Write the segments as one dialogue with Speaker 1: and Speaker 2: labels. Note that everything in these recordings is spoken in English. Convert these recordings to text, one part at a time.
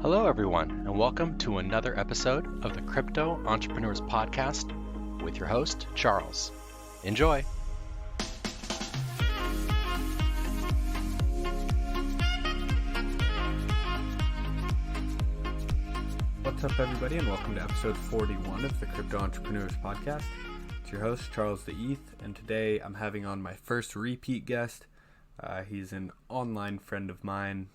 Speaker 1: Hello, everyone, and welcome to another episode of the Crypto Entrepreneurs Podcast with your host, Charles. Enjoy.
Speaker 2: What's up, everybody, and welcome to episode 41 of the Crypto Entrepreneurs Podcast. It's your host, Charles the ETH, and today I'm having on my first repeat guest. He's an online friend of mine.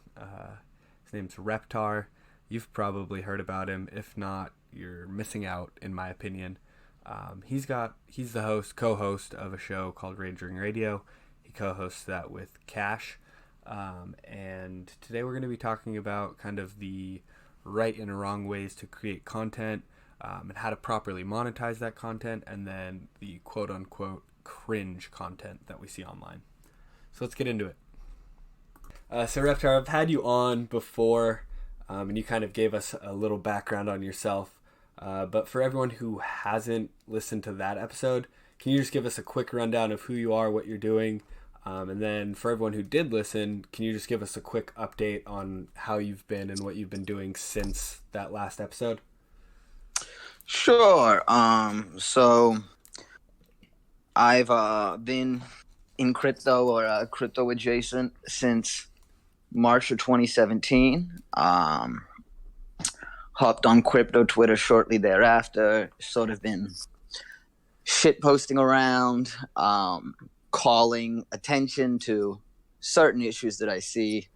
Speaker 2: His name's Reptar. You've probably heard about him. If not, you're missing out, in my opinion. He's the co-host of a show called Reptar Radio. He co-hosts that with Cash. And today we're going to be talking about kind of the right and wrong ways to create content, and how to properly monetize that content, and then the quote-unquote cringe content that we see online. So let's get into it. So Reptar, I've had you on before, and you kind of gave us a little background on yourself. But for everyone who hasn't listened to that episode, can you just give us a quick rundown of who you are, what you're doing? And then for everyone who did listen, can you just give us a quick update on how you've been and what you've been doing since that last episode?
Speaker 3: Sure. So I've been in crypto or crypto adjacent since March of 2017. Hopped on crypto Twitter shortly thereafter. Sort of been shit posting around, calling attention to certain issues that I see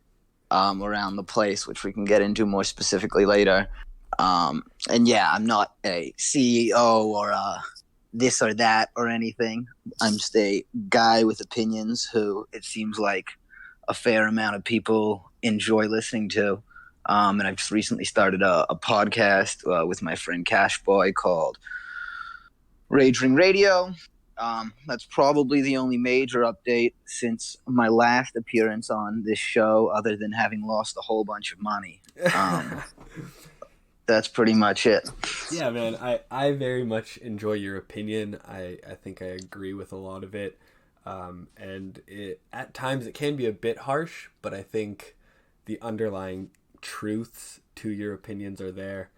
Speaker 3: around the place, which we can get into more specifically later. And yeah, I'm not a CEO or this or that or anything. I'm just a guy with opinions who it seems like a fair amount of people enjoy listening to. And I've just recently started a podcast with my friend Cash Boy called Reptar Radio. That's probably the only major update since my last appearance on this show, other than having lost a whole bunch of money. That's pretty much it.
Speaker 2: Yeah, man, I very much enjoy your opinion. I think I agree with a lot of it. And at times it can be a bit harsh, but I think the underlying truths to your opinions are there.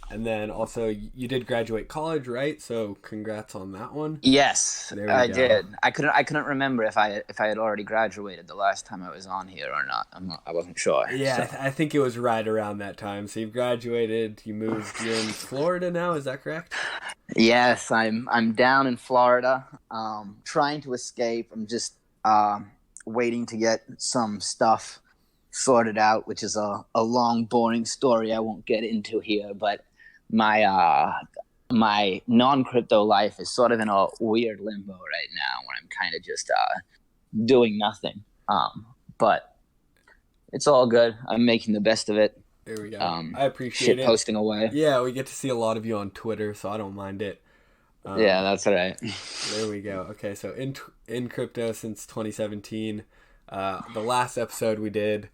Speaker 2: And then also, you did graduate college, right? So congrats on that one.
Speaker 3: Yes, I did. I couldn't remember if I had already graduated the last time I was on here or not. I wasn't sure.
Speaker 2: Yeah,
Speaker 3: so.
Speaker 2: I think it was right around that time. So you've graduated. You're in Florida now. Is that correct?
Speaker 3: Yes, I'm down in Florida, trying to escape. I'm just waiting to get some stuff sorted out, which is a long, boring story I won't get into here, but my non-crypto life is sort of in a weird limbo right now where I'm kind of just doing nothing. But it's all good. I'm making the best of it.
Speaker 2: There we go. I appreciate it.
Speaker 3: Posting away.
Speaker 2: Yeah, we get to see a lot of you on Twitter, so I don't mind it.
Speaker 3: Yeah, that's all right.
Speaker 2: There we go. Okay, so in crypto since 2017, the last episode we did,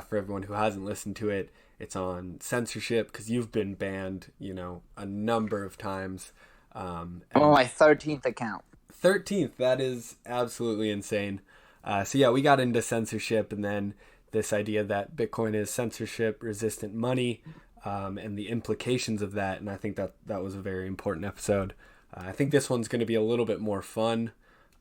Speaker 2: for everyone who hasn't listened to it, it's on censorship, because you've been banned, a number of times.
Speaker 3: I'm on my 13th account.
Speaker 2: 13th, that is absolutely insane. So yeah, we got into censorship, and then this idea that Bitcoin is censorship-resistant money, and the implications of that, and I think that was a very important episode. I think this one's going to be a little bit more fun,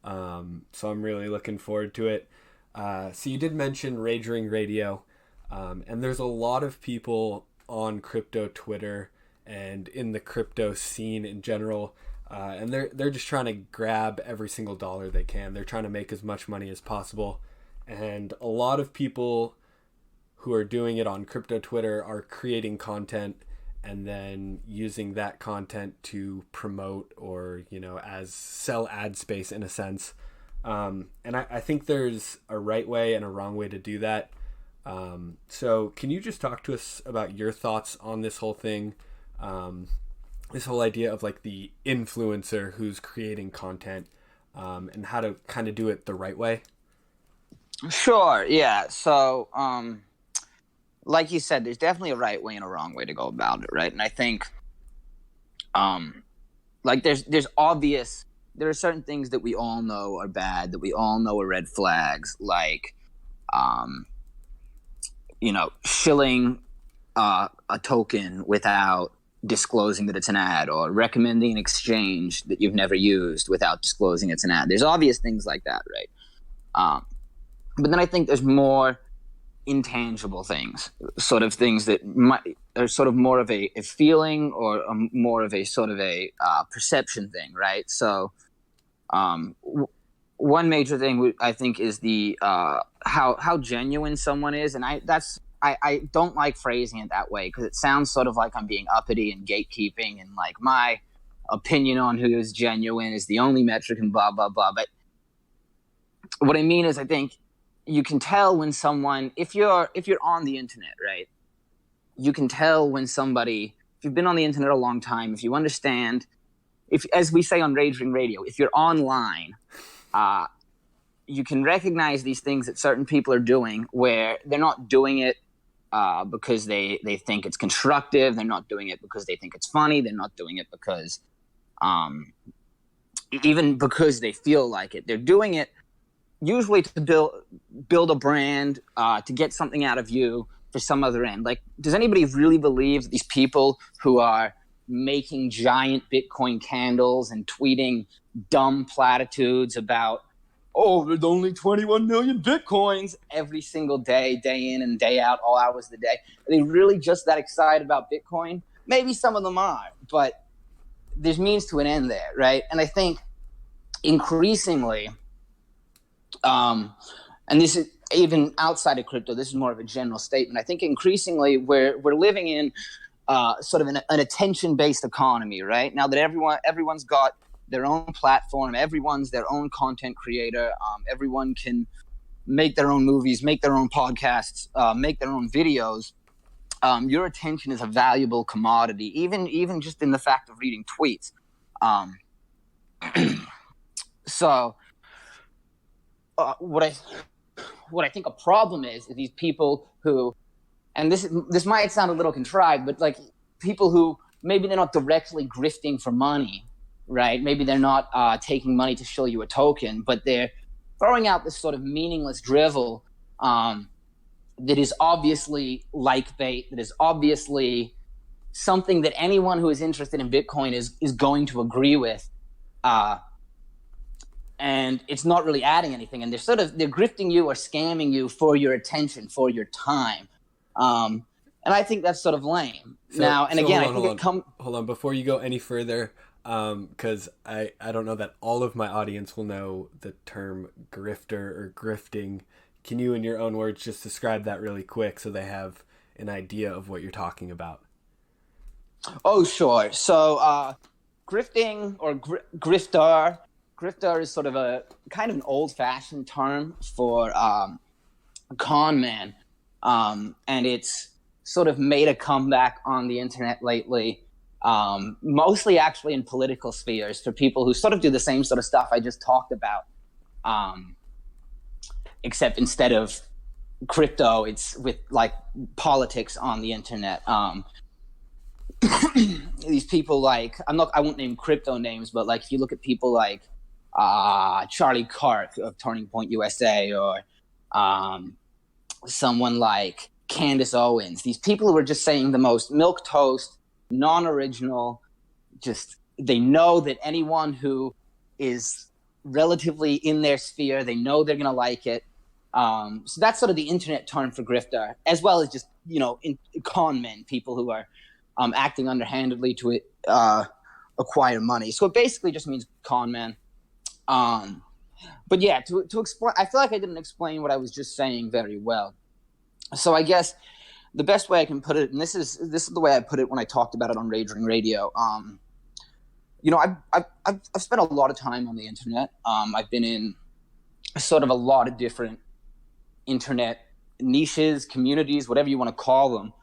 Speaker 2: so I'm really looking forward to it. So you did mention Reptar Radio, and there's a lot of people on crypto Twitter and in the crypto scene in general, and they're just trying to grab every single dollar they can. They're trying to make as much money as possible, and a lot of people who are doing it on crypto Twitter are creating content and then using that content to promote or as sell ad space in a sense. And I think there's a right way and a wrong way to do that. So can you just talk to us about your thoughts on this whole thing? This whole idea of like the influencer who's creating content, and how to kind of do it the right way?
Speaker 3: Sure. Yeah. So, like you said, there's definitely a right way and a wrong way to go about it. Right. And I think, there are certain things that we all know are bad, that we all know are red flags, like, shilling a token without disclosing that it's an ad, or recommending an exchange that you've never used without disclosing it's an ad. There's obvious things like that, right? But then I think there's more intangible things, sort of things that are sort of more of a feeling, or more of a sort of a perception thing, right? So one major thing I think is the how genuine someone is, and I don't like phrasing it that way, because it sounds sort of like I'm being uppity and gatekeeping, and like my opinion on who is genuine is the only metric and blah blah blah. But what I mean is, I think you can tell when someone, if you're on the internet, right, you can tell when somebody, if you've been on the internet a long time, if you understand, if, as we say on Raging Radio, if you're online, you can recognize these things that certain people are doing, where they're not doing it because they think it's constructive. They're not doing it because they think it's funny. They're not doing it because even because they feel like it. They're doing it usually to build a brand, to get something out of you for some other end. Like, does anybody really believe that these people who are making giant Bitcoin candles and tweeting dumb platitudes about, oh, there's only 21 million Bitcoins every single day, day in and day out, all hours of the day, are they really just that excited about Bitcoin? Maybe some of them are, but there's means to an end there, right? And I think increasingly, and this is even outside of crypto, this is more of a general statement. I think increasingly we're living in sort of an attention-based economy, right? Now that everyone's got their own platform, everyone's their own content creator, everyone can make their own movies, make their own podcasts, make their own videos. Your attention is a valuable commodity, even just in the fact of reading tweets. So what I think a problem is these people who, and this might sound a little contrived, but like people who maybe they're not directly grifting for money, right? Maybe they're not taking money to show you a token, but they're throwing out this sort of meaningless drivel that is obviously like bait, that is obviously something that anyone who is interested in Bitcoin is going to agree with. And it's not really adding anything. And they're grifting you or scamming you for your attention, for your time. And I think that's sort of lame. Hold
Speaker 2: on, before you go any further, because I don't know that all of my audience will know the term grifter or grifting. Can you, in your own words, just describe that really quick so they have an idea of what you're talking about?
Speaker 3: Oh, sure. So grifting or grifter is sort of a kind of an old-fashioned term for con man, and it's sort of made a comeback on the internet lately, mostly actually in political spheres, for people who sort of do the same sort of stuff I just talked about, except instead of crypto, it's with like politics on the internet. These people like, I won't name crypto names, but like if you look at people like Charlie Kark of Turning Point USA, or someone like Candace Owens, these people who are just saying the most milquetoast, non-original, just they know that anyone who is relatively in their sphere, they know they're gonna like it. So that's sort of the internet term for grifter, as well as just, con men, people who are acting underhandedly to acquire money. So it basically just means con man. But yeah, to explain, I feel like I didn't explain what I was just saying very well. So I guess the best way I can put it, and this is the way I put it when I talked about it on Raging Radio. I've spent a lot of time on the internet. I've been in sort of a lot of different internet niches, communities, whatever you want to call them,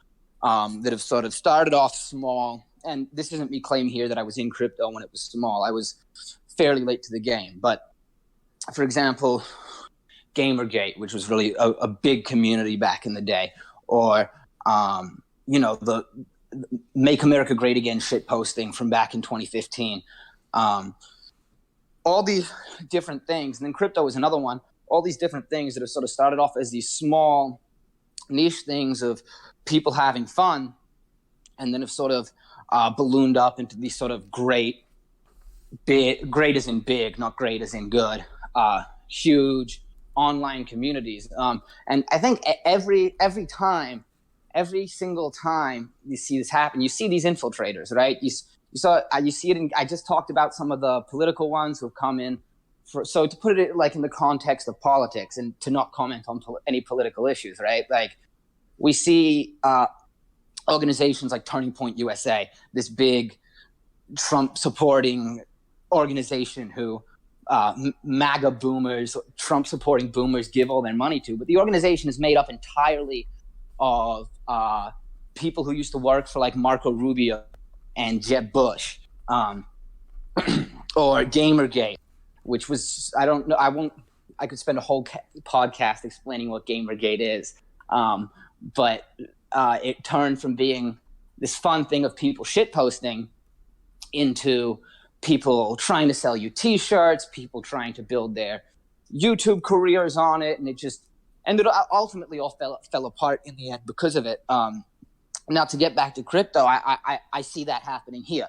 Speaker 3: that have sort of started off small. And this isn't me claiming here that I was in crypto when it was small. I was fairly late to the game. But for example, Gamergate, which was really a big community back in the day, or the Make America Great Again shit posting from back in 2015. All these different things, and then crypto is another one. All these different things that have sort of started off as these small niche things of people having fun, and then have sort of ballooned up into these sort of great as in big, not great as in good, huge online communities. And I think every single time you see this happen, you see these infiltrators, right? You see it I just talked about some of the political ones who have come in. So to put it like in the context of politics and to not comment on any political issues, right? Like we see organizations like Turning Point USA, this big Trump supporting organization who MAGA boomers, Trump supporting boomers give all their money to. But the organization is made up entirely of people who used to work for like Marco Rubio and Jeb Bush, or Gamergate, which was, I don't know, I could spend a whole podcast explaining what Gamergate is. But it turned from being this fun thing of people shitposting into people trying to sell you t-shirts, people trying to build their YouTube careers on it. And it ultimately all fell apart in the end because of it. Now to get back to crypto, I see that happening here.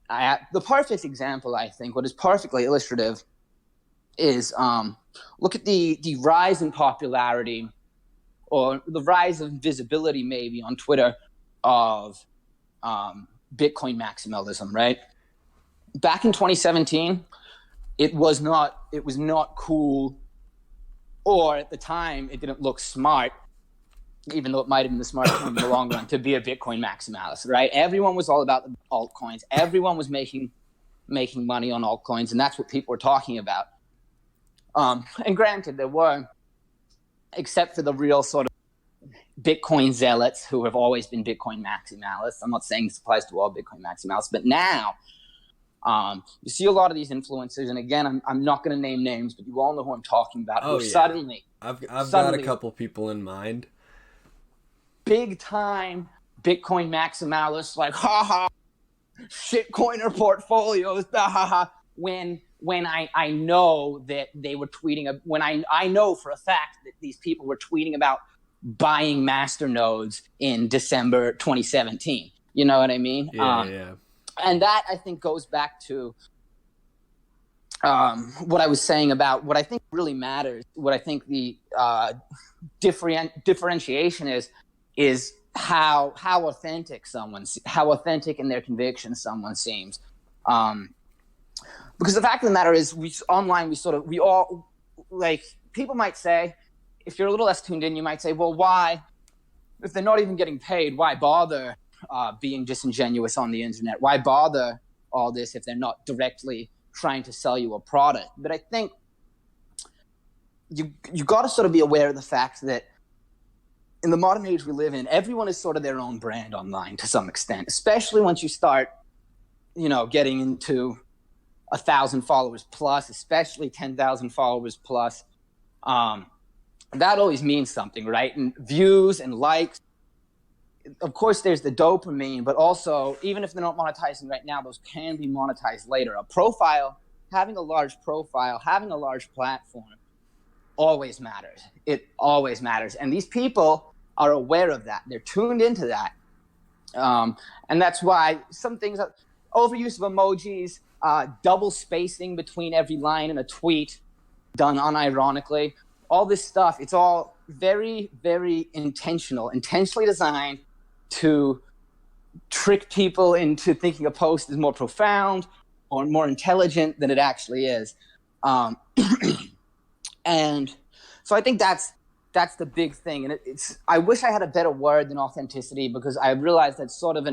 Speaker 3: The perfect example, I think, what is perfectly illustrative is look at the rise in popularity or the rise of visibility maybe on Twitter of Bitcoin maximalism, right? Back in 2017, it was not cool, or at the time it didn't look smart, even though it might have been the smart thing in the long run, to be a Bitcoin maximalist, right? Everyone was all about the altcoins. Everyone was making money on altcoins, and that's what people were talking about. And granted, there were, except for the real sort of Bitcoin zealots who have always been Bitcoin maximalists. I'm not saying this applies to all Bitcoin maximalists, but now you see a lot of these influencers, and again, I'm not going to name names, but you all know who I'm talking about.
Speaker 2: Oh, yeah.
Speaker 3: Suddenly,
Speaker 2: I've got a couple people in mind.
Speaker 3: Big time Bitcoin maximalists, like shitcoiner portfolios, when I know that they were tweeting, when I know for a fact that these people were tweeting about buying masternodes in December 2017. You know what I mean?
Speaker 2: Yeah.
Speaker 3: And that, I think, goes back to what I was saying about what I think really matters, what I think the differentiation is how authentic how authentic in their conviction someone seems. Because the fact of the matter is, we all, like, people might say, if you're a little less tuned in, you might say, well, why, if they're not even getting paid, why bother being disingenuous on the internet? Why bother all this if they're not directly trying to sell you a product? But I think you got to sort of be aware of the fact that in the modern age we live in, everyone is sort of their own brand online to some extent, especially once you start, getting into 1,000 followers plus, especially 10,000 followers plus. That always means something, right? And views and likes. Of course, there's the dopamine, but also, even if they're not monetizing right now, those can be monetized later. A profile, having a large profile, having a large platform always matters. It always matters. And these people are aware of that. They're tuned into that. And that's why some things, overuse of emojis, double spacing between every line in a tweet done unironically, all this stuff, it's all very, very intentionally designed to trick people into thinking a post is more profound or more intelligent than it actually is. And so I think that's the big thing. And I wish I had a better word than authenticity, because I realized that's sort of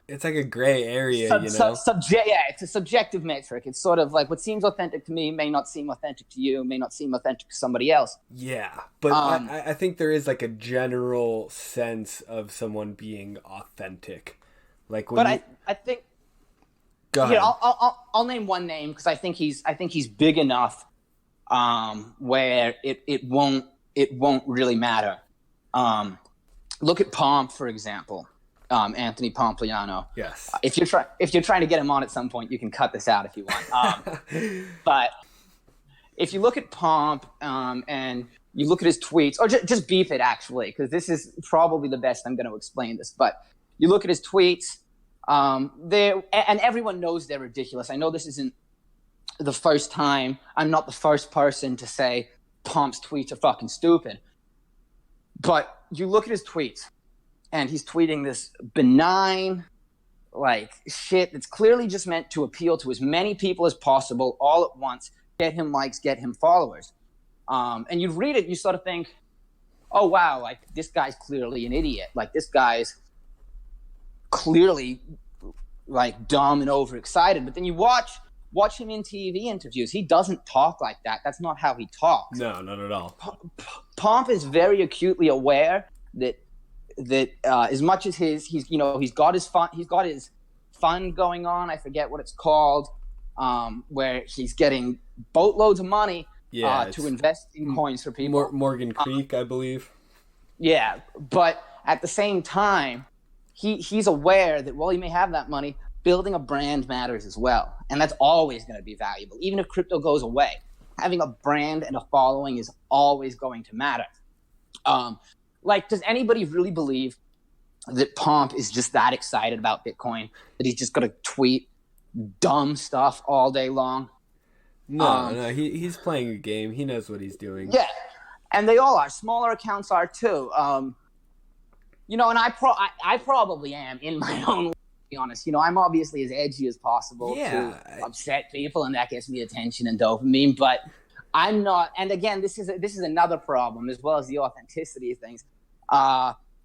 Speaker 2: it's like a gray area,
Speaker 3: it's a subjective metric. It's sort of like what seems authentic to me may not seem authentic to you, may not seem authentic to somebody else.
Speaker 2: Yeah, but I think there is like a general sense of someone being authentic. Like when
Speaker 3: I think.
Speaker 2: Go ahead.
Speaker 3: I'll name one name because I think he's big enough where it won't really matter. Look at Pomp, for example. Anthony Pompliano.
Speaker 2: Yes.
Speaker 3: If you're trying to get him on at some point, you can cut this out if you want. But if you look at Pomp and you look at his tweets, or just beef it actually, because this is probably the best I'm going to explain this. But you look at his tweets, and everyone knows they're ridiculous. I know this isn't the first time. I'm not the first person to say Pomp's tweets are fucking stupid. But you look at his tweets, and he's tweeting this benign, like, shit that's clearly just meant to appeal to as many people as possible all at once, get him likes, get him followers. And you read it, you sort of think, oh, wow, like, this guy's clearly an idiot. Like, this guy's clearly, like, dumb and overexcited. But then you watch him in TV interviews. He doesn't talk like that. That's not how he talks.
Speaker 2: No, not at all.
Speaker 3: Pomp is very acutely aware that as much as he's got his fund going on. I forget what it's called, where he's getting boatloads of money to invest in coins for people.
Speaker 2: Morgan Creek, I believe.
Speaker 3: Yeah, but at the same time, he's aware that while he may have that money, building a brand matters as well. And that's always going to be valuable. Even if crypto goes away, having a brand and a following is always going to matter. Like, does anybody really believe that Pomp is just that excited about Bitcoin that he's just going to tweet dumb stuff all day long?
Speaker 2: No, he's playing a game. He knows what he's doing.
Speaker 3: Yeah, and they all are. Smaller accounts are too. And I probably am in my own way, to be honest. I'm obviously as edgy as possible to upset people, and that gets me attention and dopamine. But I'm not. And again, this is another problem, as well as the authenticity of things.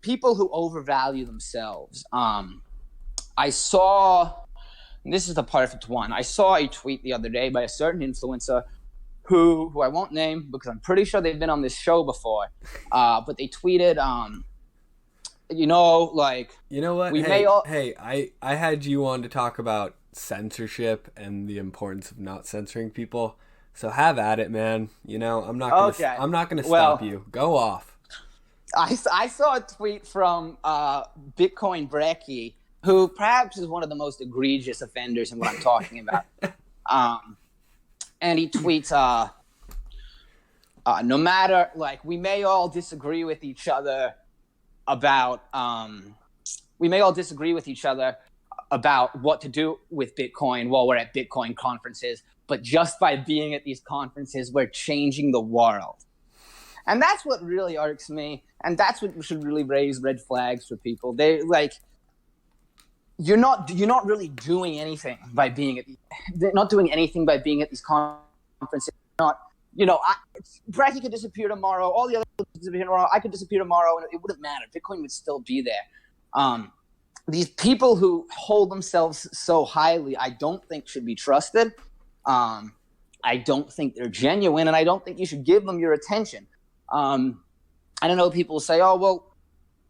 Speaker 3: People who overvalue themselves. I saw. This is the perfect one. I saw a tweet the other day by a certain influencer who I won't name because I'm pretty sure they've been on this show before. But they tweeted, you know what?
Speaker 2: I had you on to talk about censorship and the importance of not censoring people. So have at it, man. I'm not gonna stop you. Go off.
Speaker 3: I saw a tweet from Bitcoin Brecky, who perhaps is one of the most egregious offenders in what I'm talking about. And he tweets, no matter, like, we may all disagree with each other about what to do with Bitcoin while we're at Bitcoin conferences, but just by being at these conferences, we're changing the world. And that's what really irks me, and that's what should really raise red flags for people. They like, you're not really doing anything by being they're not doing anything by being at these conferences. Bracky could disappear tomorrow. All the other people could disappear tomorrow. I could disappear tomorrow, and it wouldn't matter. Bitcoin would still be there. These people who hold themselves so highly, I don't think should be trusted. I don't think they're genuine, and I don't think you should give them your attention. I don't know. People say, "Oh, well,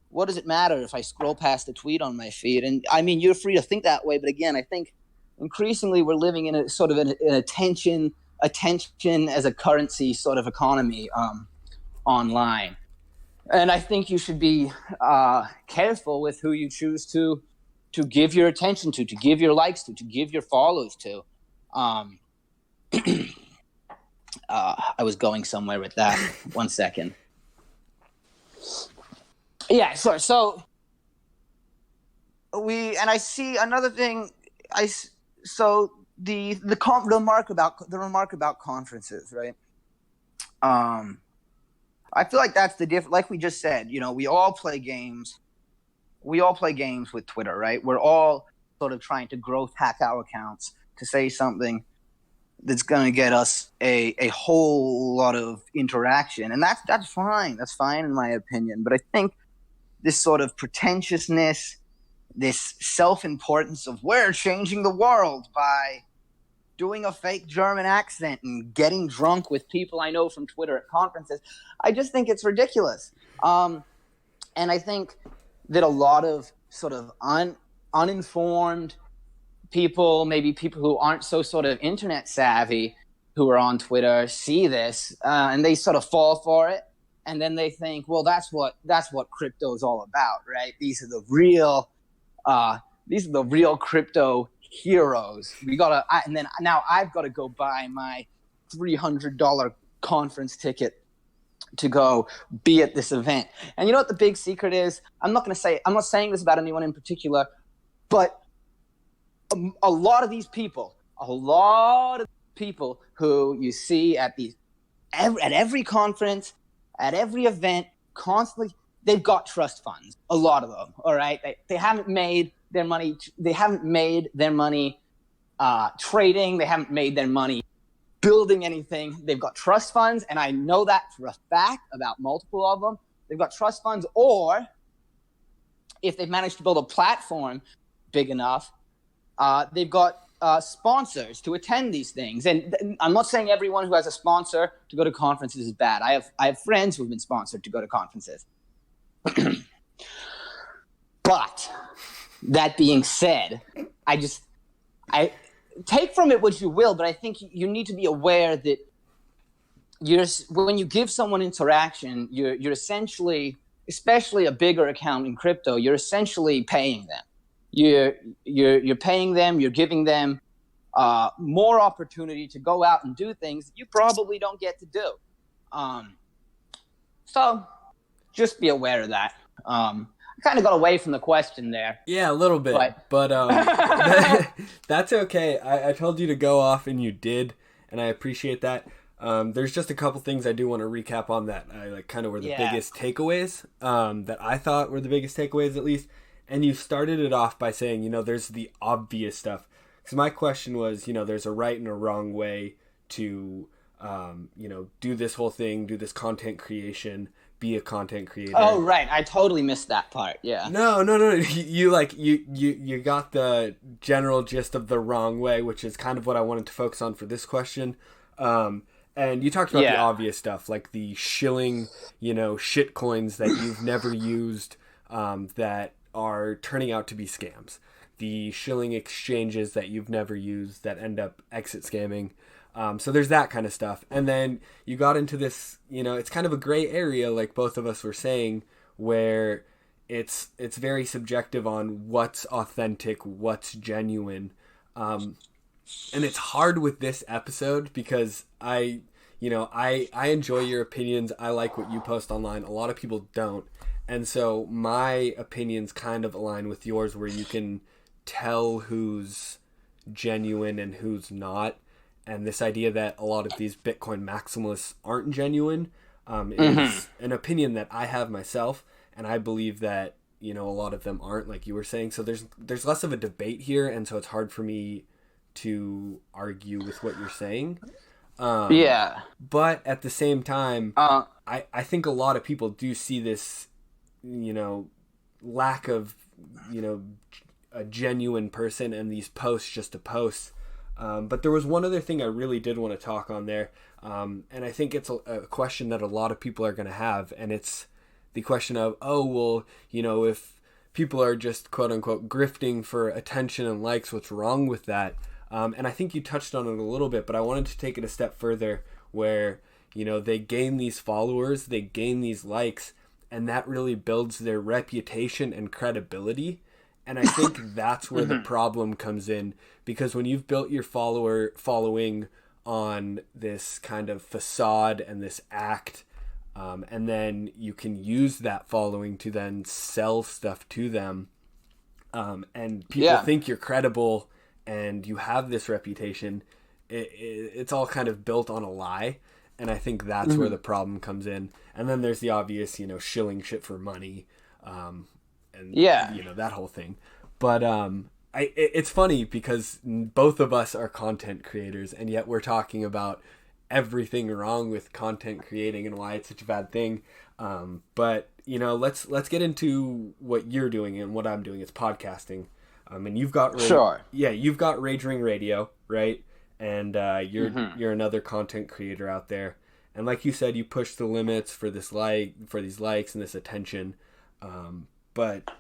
Speaker 3: what does it matter if I scroll past a tweet on my feed?" And I mean, you're free to think that way, but again, I think increasingly we're living in a sort of an attention as a currency sort of economy online. And I think you should be careful with who you choose to give your attention to give your likes to give your follows to. I was going somewhere with that. 1 second. Yeah, sure. So I see another thing. The remark about conferences, right? I feel like that's the difference. Like we just said, we all play games. We all play games with Twitter, right? We're all sort of trying to growth hack our accounts to say something that's going to get us a whole lot of interaction, and that's fine. That's fine in my opinion. But I think this sort of pretentiousness, this self-importance of we're changing the world by doing a fake German accent and getting drunk with people I know from Twitter at conferences, I just think it's ridiculous. And I think that a lot of sort of uninformed people, maybe people who aren't so sort of internet savvy, who are on Twitter, see this and they sort of fall for it, and then they think, well, that's what crypto is all about, right? These are the real crypto heroes. Now I've got to go buy my $300 conference ticket to go be at this event. And you know what the big secret is? I'm not saying this about anyone in particular, but a lot of people who you see at every conference, at every event, constantly, they've got trust funds. A lot of them, all right? They haven't made their money. They haven't made their money trading. They haven't made their money building anything. They've got trust funds, and I know that for a fact about multiple of them. They've got trust funds, or if they've managed to build a platform big enough, they've got sponsors to attend these things. And I'm not saying everyone who has a sponsor to go to conferences is bad. I have friends who have been sponsored to go to conferences. But that being said, I take from it what you will, but I think you need to be aware that when you give someone interaction, you're essentially, especially a bigger account in crypto, you're essentially paying them. You're paying them, you're giving them more opportunity to go out and do things that you probably don't get to do. So just be aware of that. I kind of got away from the question there.
Speaker 2: Yeah, a little bit, but that's okay. I told you to go off, and you did, and I appreciate that. There's just a couple things I do want to recap on that kind of were the biggest takeaways that I thought were the biggest takeaways, at least. And you started it off by saying, there's the obvious stuff. Because my question was, there's a right and a wrong way to, do this whole thing, do this content creation, be a content creator.
Speaker 3: Oh, right. I totally missed that part. Yeah.
Speaker 2: No. You got the general gist of the wrong way, which is kind of what I wanted to focus on for this question. And you talked about the obvious stuff, like the shilling, shit coins that you've never used, that are turning out to be scams. The shilling exchanges that you've never used that end up exit scamming. So there's that kind of stuff. And then you got into this, it's kind of a gray area, like both of us were saying, where it's very subjective on what's authentic, what's genuine. And it's hard with this episode because I enjoy your opinions. I like what you post online. A lot of people don't. And so my opinions kind of align with yours, where you can tell who's genuine and who's not. And this idea that a lot of these Bitcoin maximalists aren't genuine is an opinion that I have myself. And I believe that, a lot of them aren't, like you were saying. So there's less of a debate here. And so it's hard for me to argue with what you're saying. But at the same time, I think a lot of people do see this, lack of, a genuine person and these posts just to post. But there was one other thing I really did want to talk on there. And I think it's a question that a lot of people are going to have. And it's the question of, if people are just quote unquote grifting for attention and likes, what's wrong with that? And I think you touched on it a little bit, but I wanted to take it a step further where, they gain these followers, they gain these likes, and that really builds their reputation and credibility. And I think that's where the problem comes in, because when you've built your following on this kind of facade and this act, and then you can use that following to then sell stuff to them, and people think you're credible and you have this reputation, it's all kind of built on a lie. And I think that's where the problem comes in. And then there's the obvious, shilling shit for money, and that whole thing. But it's funny because both of us are content creators, and yet we're talking about everything wrong with content creating and why it's such a bad thing. But let's get into what you're doing and what I'm doing. It's podcasting. And you've got you've got Rage Ring Radio, right? And you're another content creator out there. And like you said, you push the limits for these likes and this attention. But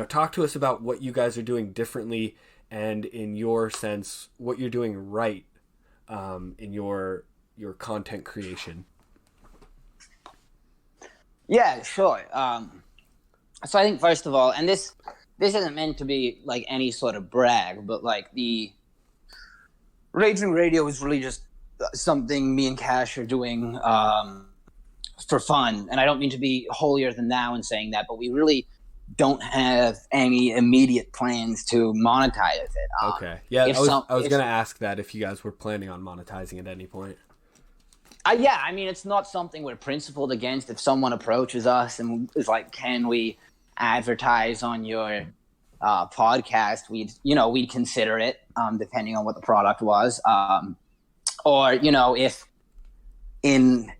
Speaker 2: talk to us about what you guys are doing differently, and in your sense, what you're doing right in your content creation.
Speaker 3: Yeah, sure. So I think first of all, and this isn't meant to be like any sort of brag, but like the Raging Radio is really just something me and Cash are doing for fun. And I don't mean to be holier than thou in saying that, but we really don't have any immediate plans to monetize it.
Speaker 2: Okay. Yeah, I was going to ask that if you guys were planning on monetizing at any point.
Speaker 3: Yeah, I mean, it's not something we're principled against. If someone approaches us and is like, can we advertise on your podcast, we'd consider it, depending on what the product was. Or, if in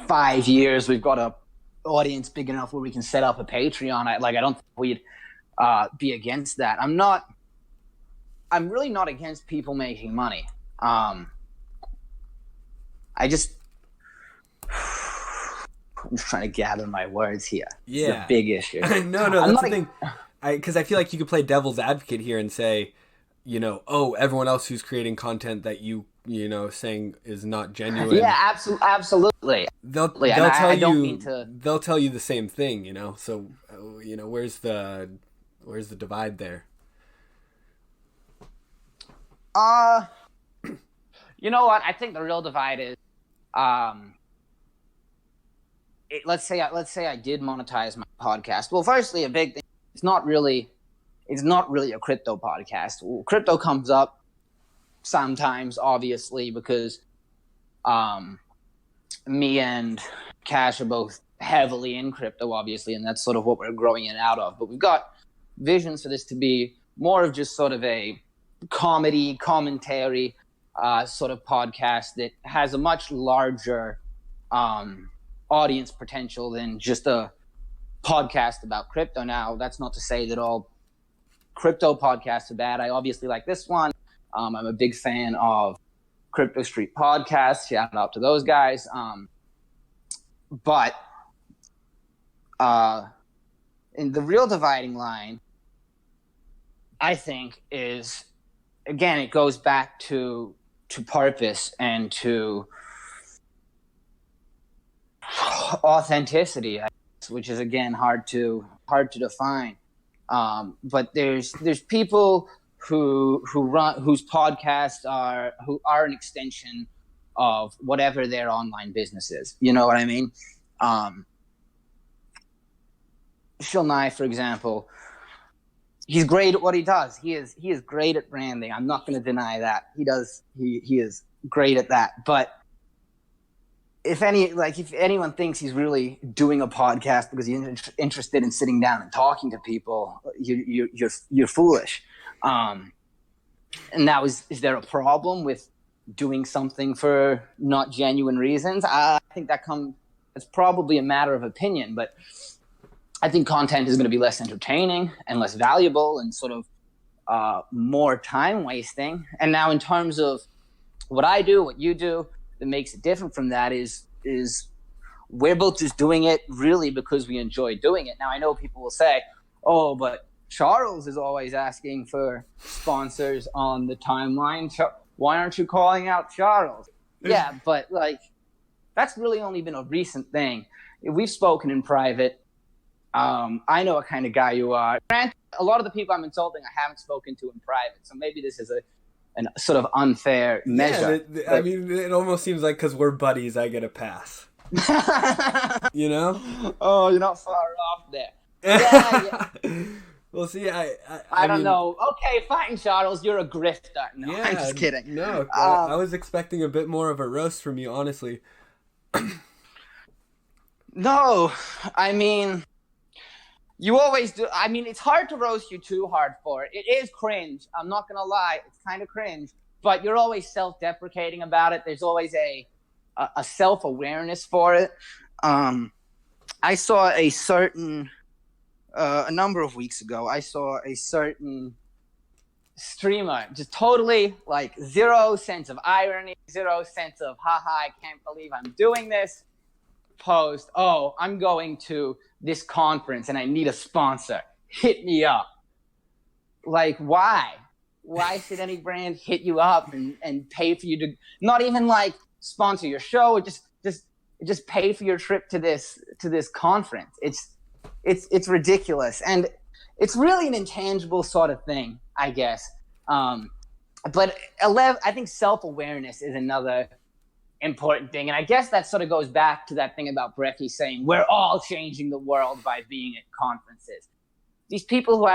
Speaker 3: 5 years we've got a audience big enough where we can set up a Patreon, I don't think we'd be against that. I'm really not against people making money. I'm just trying to gather my words here.
Speaker 2: Yeah.
Speaker 3: It's a big issue.
Speaker 2: No, that's the thing. Because I feel like you could play devil's advocate here and say, everyone else who's creating content that saying is not genuine.
Speaker 3: Yeah, absolutely.
Speaker 2: They'll tell you the same thing, So, where's the divide there?
Speaker 3: You know what? I think the real divide is, let's say I did monetize my podcast. Well, firstly, a big thing. It's not really a crypto podcast. Well, crypto comes up sometimes, obviously, because me and Cash are both heavily in crypto, obviously, and that's sort of what we're growing it out of. But we've got visions for this to be more of just sort of a commentary sort of podcast that has a much larger audience potential than just a podcast about crypto. Now, that's not to say that all crypto podcasts are bad. I obviously like this one. I'm a big fan of Crypto Street Podcast. Shout out to those guys. But in the real dividing line, I think is, again, it goes back to purpose and to authenticity, which is, again, hard to define. But there's people whose podcasts are an extension of whatever their online business is. You know what I mean? Shil Nye, for example, he's great at what he does. He is great at branding. I'm not going to deny that. He is great at that. But if anyone thinks he's really doing a podcast because he's interested in sitting down and talking to people, you're foolish. And now, is there a problem with doing something for not genuine reasons? I think it's probably a matter of opinion, but I think content is going to be less entertaining and less valuable and sort of more time wasting. And now, in terms of what I do, what you do, that makes it different from that is we're both just doing it really because we enjoy doing it. Now, I know people will say, oh, but Charles is always asking for sponsors on the timeline. Why aren't you calling out Charles? Yeah, but that's really only been a recent thing. We've spoken in private. I know what kind of guy you are. Granted, a lot of the people I'm insulting I haven't spoken to in private, so maybe this is a sort of unfair measure.
Speaker 2: Yeah, I mean, it almost seems like because we're buddies, I get a pass.
Speaker 3: Oh, you're not far off there. Yeah.
Speaker 2: Well, see, I
Speaker 3: don't know. Okay, fine, Charles, you're a grifter. No, I'm just kidding.
Speaker 2: No, I was expecting a bit more of a roast from you, honestly.
Speaker 3: No, I mean, you always do. I mean, it's hard to roast you too hard for it. It is cringe. I'm not going to lie. It's kind of cringe. But you're always self-deprecating about it. There's always a self-awareness for it. I saw a certain, a number of weeks ago, I saw a certain streamer just totally zero sense of irony, zero sense of, haha, I can't believe I'm doing this. Post, oh, I'm going to this conference and I need a sponsor. Hit me up. Why? Why should any brand hit you up and pay for you to not even sponsor your show or just pay for your trip to this conference? It's ridiculous. And it's really an intangible sort of thing, I guess. But 11, I think self-awareness is another important thing. And I guess that sort of goes back to that thing about Brecky saying, we're all changing the world by being at conferences. These people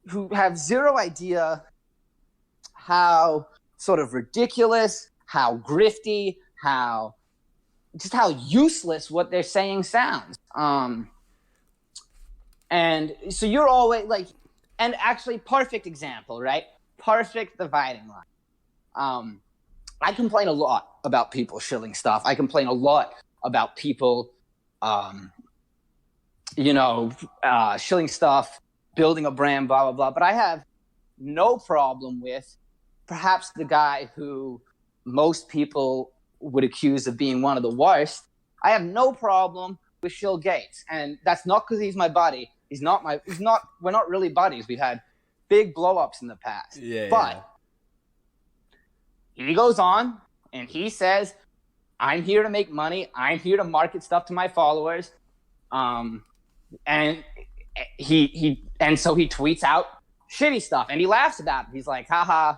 Speaker 3: who have zero idea how sort of ridiculous, how grifty, how useless what they're saying sounds. And so you're always like, and actually perfect example, right? Perfect dividing line. I complain a lot about people shilling stuff. I complain a lot about people, shilling stuff, building a brand, blah, blah, blah. But I have no problem with perhaps the guy who most people would accuse of being one of the worst. I have no problem with Shill Gates. And that's not because he's my buddy. We're not really buddies. We've had big blow-ups in the past. But he goes on and he says, I'm here to make money. I'm here to market stuff to my followers. And so he tweets out shitty stuff and he laughs about it. He's like, haha,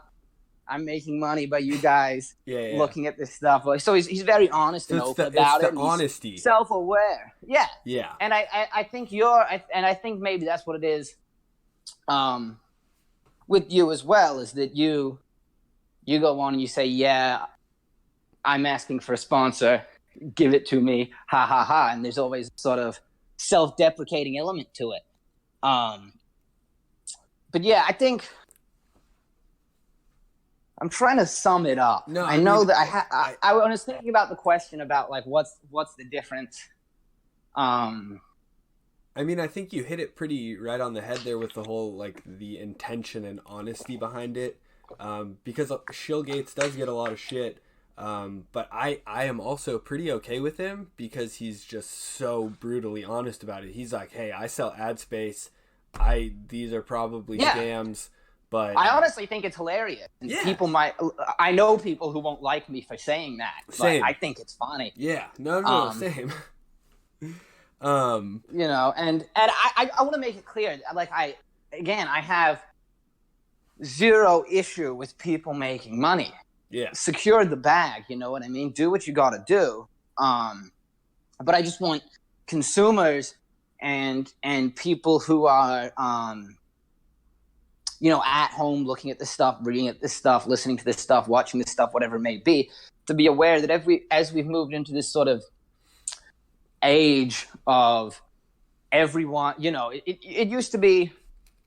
Speaker 3: I'm making money by you guys looking at this stuff. So he's very honest and open about it.
Speaker 2: It's the honesty.
Speaker 3: He's self-aware. Yeah.
Speaker 2: Yeah.
Speaker 3: And I think maybe that's what it is with you as well, is that you go on and you say, yeah, I'm asking for a sponsor, give it to me, ha ha ha. And there's always a sort of self-deprecating element to it. But yeah, I think I'm trying to sum it up. No, I know that I was thinking about the question about like what's the difference.
Speaker 2: I mean, I think you hit it pretty right on the head there with the whole like the intention and honesty behind it. Because Shill Gates does get a lot of shit, but I am also pretty okay with him because he's just so brutally honest about it. He's like, hey, I sell ad space. These are probably scams. But
Speaker 3: I honestly think it's hilarious. And I know people who won't like me for saying that, but I think it's funny.
Speaker 2: Yeah, no, same.
Speaker 3: And I want to make it clear, like I have zero issue with people making money.
Speaker 2: Yeah,
Speaker 3: secure the bag. You know what I mean? Do what you got to do. But I just want consumers and people who are at home looking at this stuff, reading at this stuff, listening to this stuff, watching this stuff, whatever it may be, to be aware that as we've moved into this sort of age of everyone, it used to be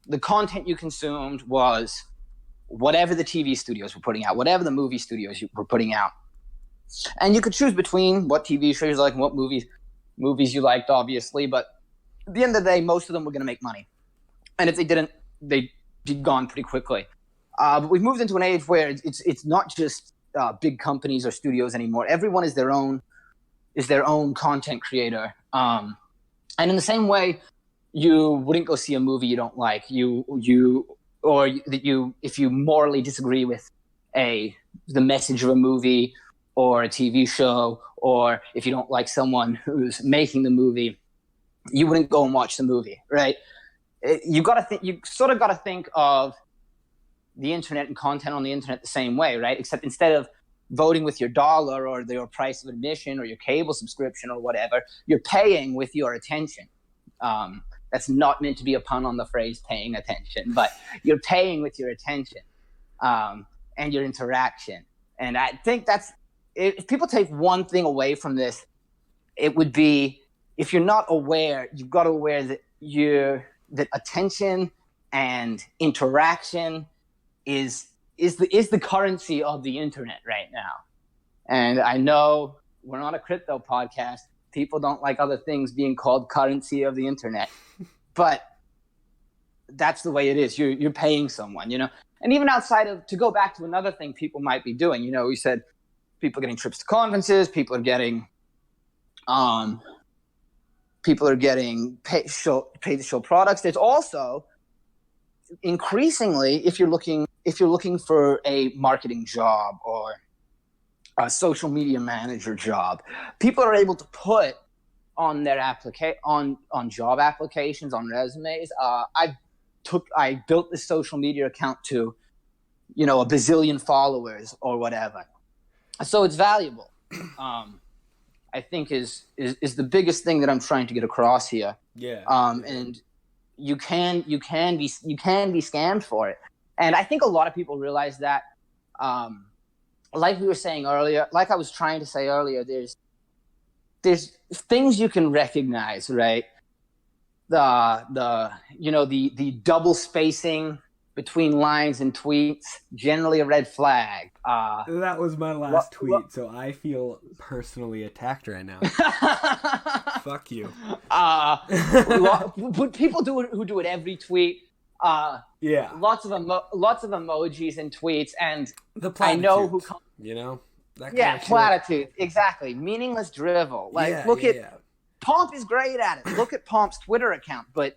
Speaker 3: the content you consumed was whatever the TV studios were putting out, whatever the movie studios were putting out. And you could choose between what TV shows you like and what movies you liked, obviously. But at the end of the day, most of them were going to make money. And if they didn't, they'd be gone pretty quickly. But we've moved into an age where it's not just big companies or studios anymore. Everyone is their own content creator. And in the same way, you wouldn't go see a movie you don't like. If you morally disagree with the message of a movie or a TV show, or if you don't like someone who's making the movie, you wouldn't go and watch the movie, right? You sort of got to think of the internet and content on the internet the same way, right? Except instead of voting with your dollar or your price of admission or your cable subscription or whatever, you're paying with your attention. That's not meant to be a pun on the phrase paying attention, but you're paying with your attention and your interaction. And I think if people take one thing away from this, it would be, if you're not aware, you've got to aware that that attention and interaction is the currency of the internet right now. And I know we're not a crypto podcast. People don't like other things being called currency of the internet, but that's the way it is. You're paying someone, and even outside of, to go back to another thing people might be doing, we said people are getting trips to conferences, people are getting paid to show products. There's also increasingly, if you're looking for a marketing job or a social media manager job, people are able to put on their on job applications, on resumes. I built this social media account to a bazillion followers or whatever. So it's valuable. I think is the biggest thing that I'm trying to get across here.
Speaker 2: Yeah.
Speaker 3: And you can be scammed for it. And I think a lot of people realize that, like we were saying earlier, like I was trying to say earlier, there's things you can recognize, right? The double spacing between lines and tweets, generally a red flag.
Speaker 2: That was my last tweet, so I feel personally attacked right now. Fuck you.
Speaker 3: But people who do it every tweet.
Speaker 2: Yeah.
Speaker 3: Lots of emojis and tweets, and
Speaker 2: the platitudes,
Speaker 3: I know who.
Speaker 2: That kind of
Speaker 3: platitudes, exactly. Meaningless drivel. Pomp is great at it. Look at Pomp's Twitter account, but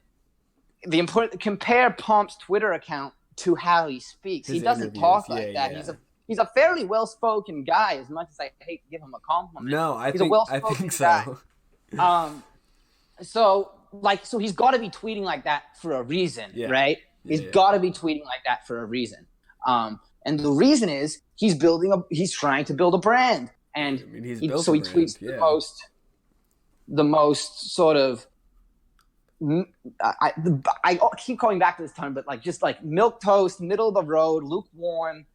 Speaker 3: compare Pomp's Twitter account to how he speaks. He doesn't talk like that.
Speaker 2: Yeah.
Speaker 3: He's a fairly well-spoken guy, as much as I hate to give him a compliment.
Speaker 2: No, I
Speaker 3: he's
Speaker 2: think,
Speaker 3: a well-spoken
Speaker 2: I think so.
Speaker 3: Guy. So he's got to be tweeting like that for a reason, right? He's got to be tweeting like that for a reason. And the reason is he's trying to build a brand, and he tweets the most sort of. I keep coming back to this term, but just milquetoast, middle of the road, lukewarm.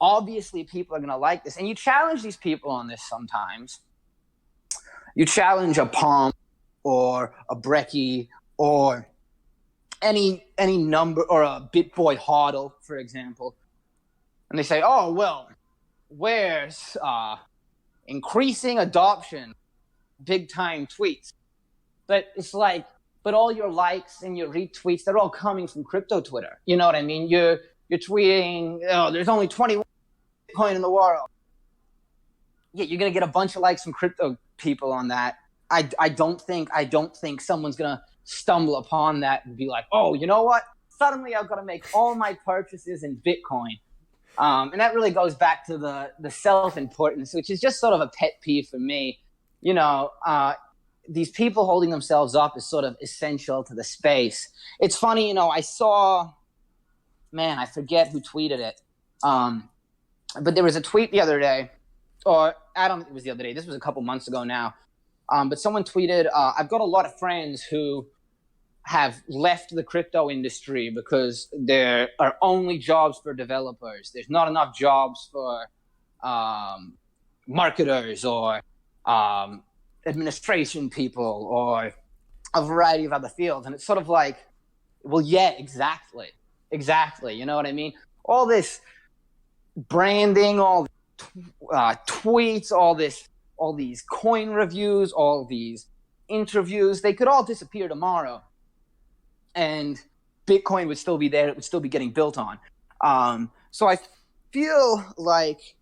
Speaker 3: Obviously, people are going to like this, and you challenge these people on this sometimes. You challenge a Pomp or a Brecky or any number, or a BitBoy Hodl, for example, and they say, "Oh well, where's increasing adoption, big time tweets?" But it's but all your likes and your retweets, they're all coming from crypto Twitter. You know what I mean? You're tweeting, there's only 21 Bitcoin in the world. Yeah, you're gonna get a bunch of likes from crypto people on that. I don't think someone's gonna stumble upon that and be like, oh, you know what? Suddenly I've got to make all my purchases in Bitcoin. And that really goes back to the self-importance, which is just sort of a pet peeve for me. These people holding themselves up is sort of essential to the space. It's funny, I saw, I forget who tweeted it. But there was a tweet the other day, or I don't think it was the other day. This was a couple months ago now. But someone tweeted, I've got a lot of friends who have left the crypto industry because there are only jobs for developers. There's not enough jobs for marketers or administration people or a variety of other fields. And it's sort of like, well, yeah, exactly. You know what I mean? All this branding, all tweets, all these coin reviews, all these interviews, they could all disappear tomorrow. And Bitcoin would still be there. It would still be getting built on. So I feel like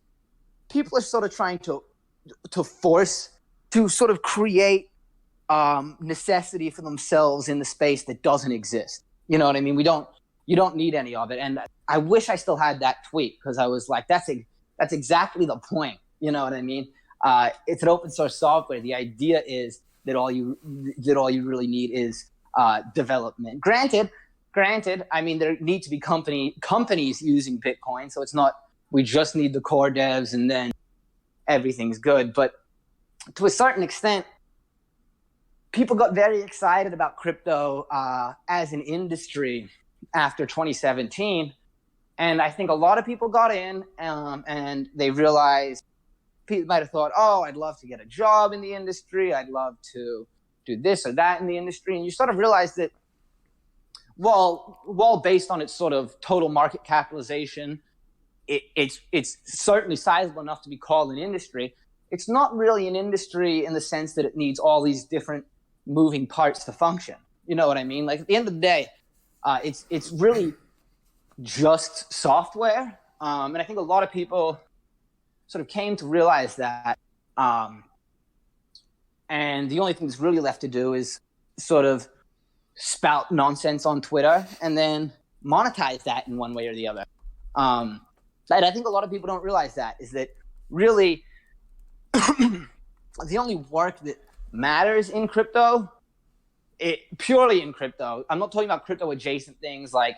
Speaker 3: people are sort of trying to force to sort of create necessity for themselves in the space that doesn't exist. You know what I mean? You don't need any of it. And I wish I still had that tweet, because I was like, that's exactly the point. You know what I mean? It's an open source software. The idea is that all you really need is development. Granted, I mean, there need to be companies using Bitcoin. So it's not, we just need the core devs and then everything's good. But to a certain extent, people got very excited about crypto as an industry after 2017. And I think a lot of people got in and they realized, people might have thought, oh, I'd love to get a job in the industry. I'd love to do this or that in the industry. And you sort of realize that, well, based on its sort of total market capitalization, it's certainly sizable enough to be called an industry. It's not really an industry in the sense that it needs all these different moving parts to function. You know what I mean? Like, at the end of the day, it's really just software. And I think a lot of people sort of came to realize that. And the only thing that's really left to do is sort of spout nonsense on Twitter and then monetize that in one way or the other. And I think a lot of people don't realize that, is that really the only work that matters in crypto, purely in crypto, I'm not talking about crypto adjacent things like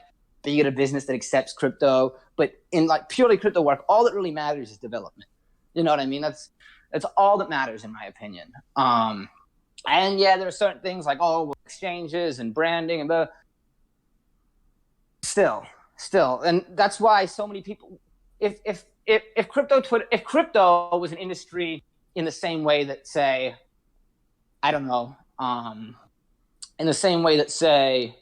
Speaker 3: then you get a business that accepts crypto. But in like purely crypto work, all that really matters is development. You know what I mean? That's all that matters in my opinion. And yeah, there are certain things like exchanges and branding and still, and that's why so many people. If crypto was an industry in the same way that say, I don't know, in the same way that say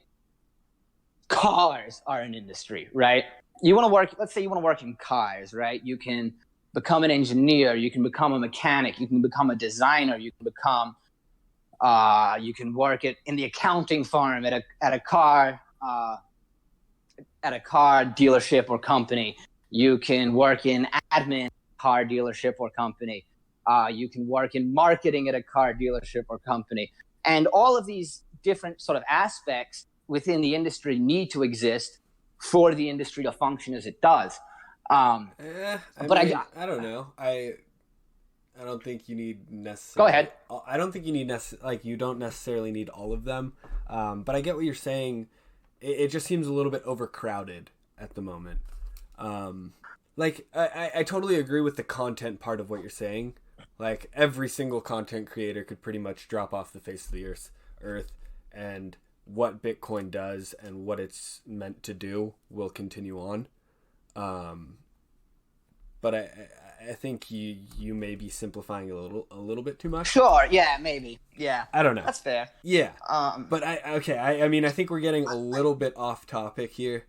Speaker 3: cars are an industry, right? Let's say you want to work in cars, right? You can become an engineer, you can become a mechanic, you can become a designer, you can work in the accounting firm at a car dealership or company. You can work in admin car dealership or company. You can work in marketing at a car dealership or company. And all of these different sort of aspects within the industry need to exist for the industry to function as it does.
Speaker 2: I don't know. I don't think you need necessarily.
Speaker 3: Go ahead.
Speaker 2: I don't think you need you don't necessarily need all of them. But I get what you're saying. It just seems a little bit overcrowded at the moment. I totally agree with the content part of what you're saying. Like every single content creator could pretty much drop off the face of the earth, and what Bitcoin does and what it's meant to do will continue on. But I think you may be simplifying a little bit too much.
Speaker 3: Sure. Yeah. Maybe. Yeah.
Speaker 2: I don't know.
Speaker 3: That's fair.
Speaker 2: Yeah. But I mean, I think we're getting a little bit off topic here.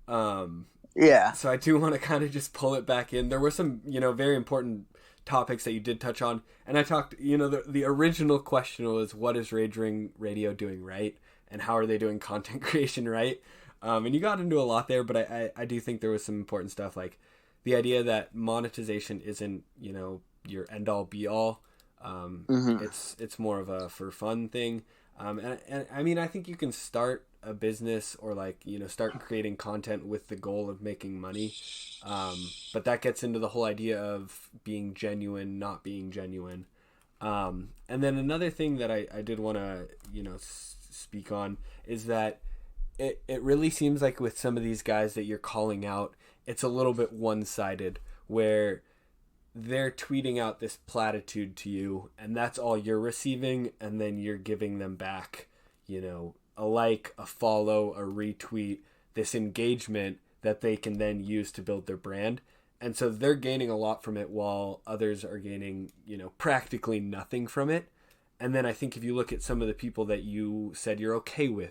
Speaker 3: Yeah.
Speaker 2: So I do want to kind of just pull it back in. There were some, very important topics that you did touch on. And I talked, the original question was, what is Rage Ring Radio doing right? And how are they doing content creation right? And you got into a lot there, but I do think there was some important stuff, like the idea that monetization isn't, your end all be all. It's more of a for fun thing. And I mean, I think you can start a business or start creating content with the goal of making money. But that gets into the whole idea of being genuine, not being genuine. And then another thing that I did want to, speak on is that it really seems like with some of these guys that you're calling out, it's a little bit one-sided, where they're tweeting out this platitude to you and that's all you're receiving, and then you're giving them back, a like, a follow, a retweet, this engagement that they can then use to build their brand. And so they're gaining a lot from it while others are gaining, practically nothing from it. And then I think if you look at some of the people that you said you're okay with,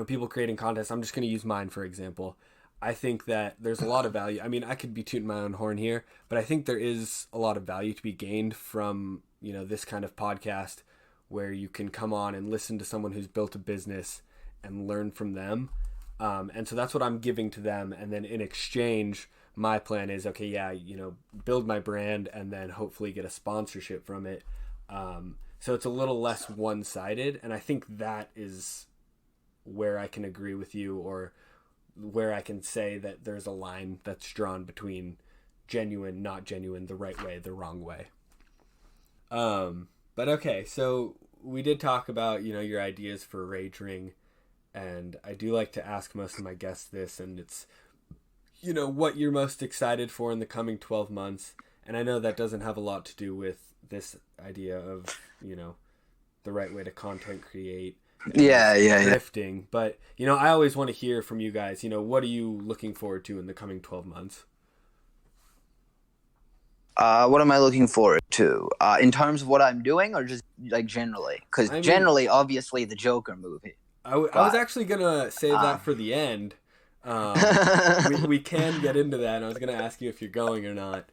Speaker 2: people creating contests, I'm just going to use mine, for example. I think that there's a lot of value. I mean, I could be tooting my own horn here, but I think there is a lot of value to be gained from, this kind of podcast where you can come on and listen to someone who's built a business and learn from them. And so that's what I'm giving to them. And then in exchange, my plan is, build my brand and then hopefully get a sponsorship from it. So it's a little less one-sided. And I think that is where I can agree with you, or where I can say that there's a line that's drawn between genuine, not genuine, the right way, the wrong way. But okay, so we did talk about, your ideas for Rage Ring, and I do like to ask most of my guests this, and it's, what you're most excited for in the coming 12 months. And I know that doesn't have a lot to do with this idea of, the right way to content create. Grifting. But, I always want to hear from you guys, what are you looking forward to in the coming 12 months?
Speaker 3: What am I looking forward to? In terms of what I'm doing, or just generally? Because generally, obviously, the Joker movie.
Speaker 2: I was actually going to save that for the end. We can get into that, and I was going to ask you if you're going or not.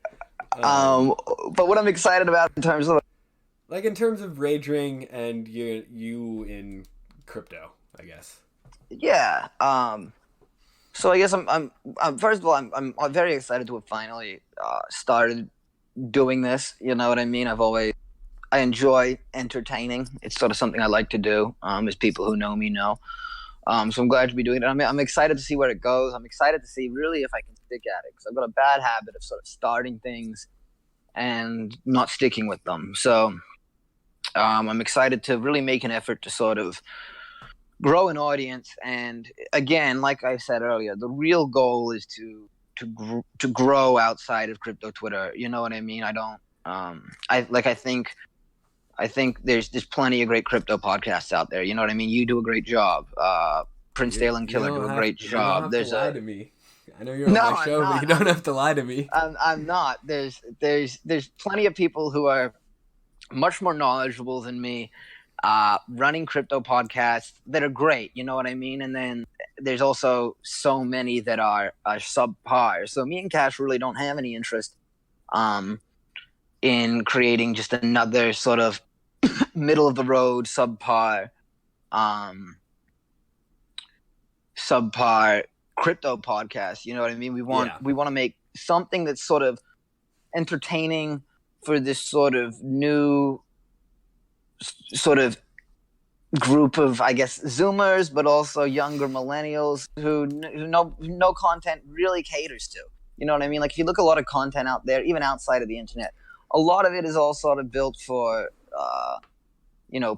Speaker 3: But what I'm excited about in terms of...
Speaker 2: in terms of Rage Ring and you in crypto, I guess.
Speaker 3: Yeah. So I guess I'm first of all, I'm very excited to have finally started doing this. You know what I mean? I enjoy entertaining. It's sort of something I like to do, as people who know me know. So I'm glad to be doing it. I'm excited to see where it goes. I'm excited to see really if I can stick at it, because I've got a bad habit of sort of starting things and not sticking with them. So I'm excited to really make an effort to sort of grow an audience. And again, like I said earlier, the real goal is to grow outside of crypto Twitter. You know what I mean? I don't. I think there's plenty of great crypto podcasts out there. You know what I mean? You do a great job. Prince Dale and Killer do a great job.
Speaker 2: You don't have
Speaker 3: There's
Speaker 2: to lie to me. I know you're on my show, but you don't have to lie to me.
Speaker 3: I'm not. There's plenty of people who are much more knowledgeable than me, running crypto podcasts that are great. You know what I mean? And then there's also so many that are subpar. So me and Cash really don't have any interest in creating just another sort of middle of the road subpar crypto podcast. You know what I mean? We want to make something that's sort of entertaining for this sort of new sort of group of, I guess, Zoomers, but also younger millennials who no content really caters to. You know what I mean? Like, if you look at a lot of content out there, even outside of the internet, a lot of it is all sort of built for,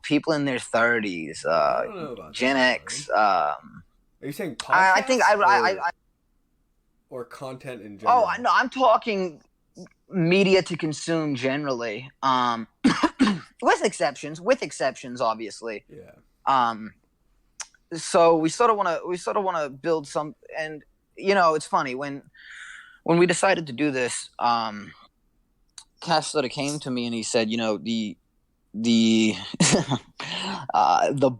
Speaker 3: people in their 30s, Gen X.
Speaker 2: Are you saying podcasts?
Speaker 3: I think
Speaker 2: or content in general?
Speaker 3: Oh, no, I'm talking media to consume generally. With exceptions, obviously.
Speaker 2: Yeah.
Speaker 3: So we sort of want to build some, and it's funny when we decided to do this. Cash sort of came to me and he said, the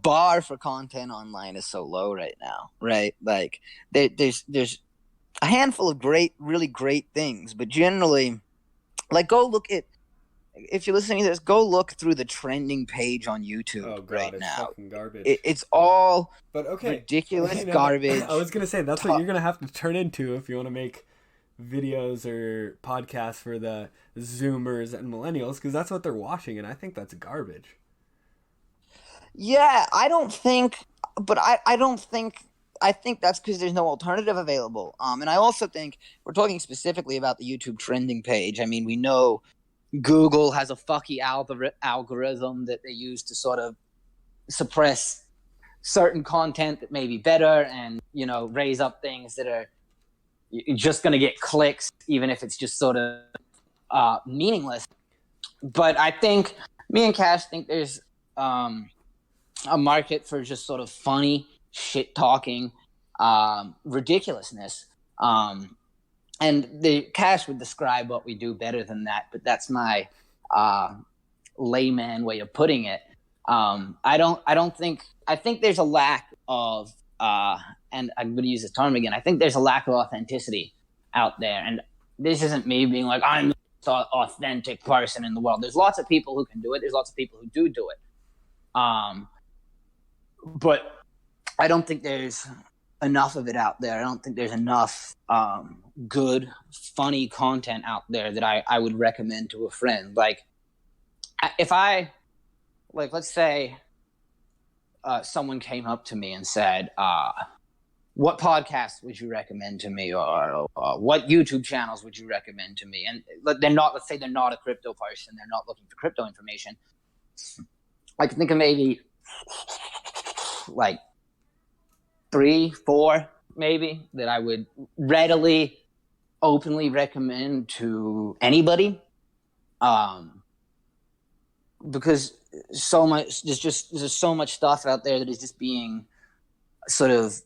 Speaker 3: bar for content online is so low right now, right? Like there's a handful of really great things, but generally, like, go look at. If you're listening to this, go look through the trending page on YouTube right now.
Speaker 2: Fucking garbage.
Speaker 3: It's all
Speaker 2: ridiculous
Speaker 3: garbage.
Speaker 2: I was going to say, that's what you're going to have to turn into if you want to make videos or podcasts for the Zoomers and millennials, because that's what they're watching, and I think that's garbage.
Speaker 3: Yeah, I think that's because there's no alternative available. And I also think we're talking specifically about the YouTube trending page. I mean, we know Google has a fucky algorithm that they use to sort of suppress certain content that may be better and, raise up things that are just going to get clicks, even if it's just sort of meaningless. But I think me and Cash think there's a market for just sort of funny shit talking ridiculousness. And the Cash would describe what we do better than that, but that's my layman way of putting it. I think there's a lack of, and I'm going to use this term again, I think there's a lack of authenticity out there. And this isn't me being like, I'm the most authentic person in the world. There's lots of people who can do it. There's lots of people who do it. But I don't think there's enough of it out there. I don't think there's enough good, funny content out there that I would recommend to a friend. Like, if let's say someone came up to me and said, what podcast would you recommend to me, or what YouTube channels would you recommend to me? And let's say they're not a crypto person, they're not looking for crypto information. I can think of maybe like 3, 4 maybe that I would readily, openly recommend to anybody, because there's so much stuff out there that is just being sort of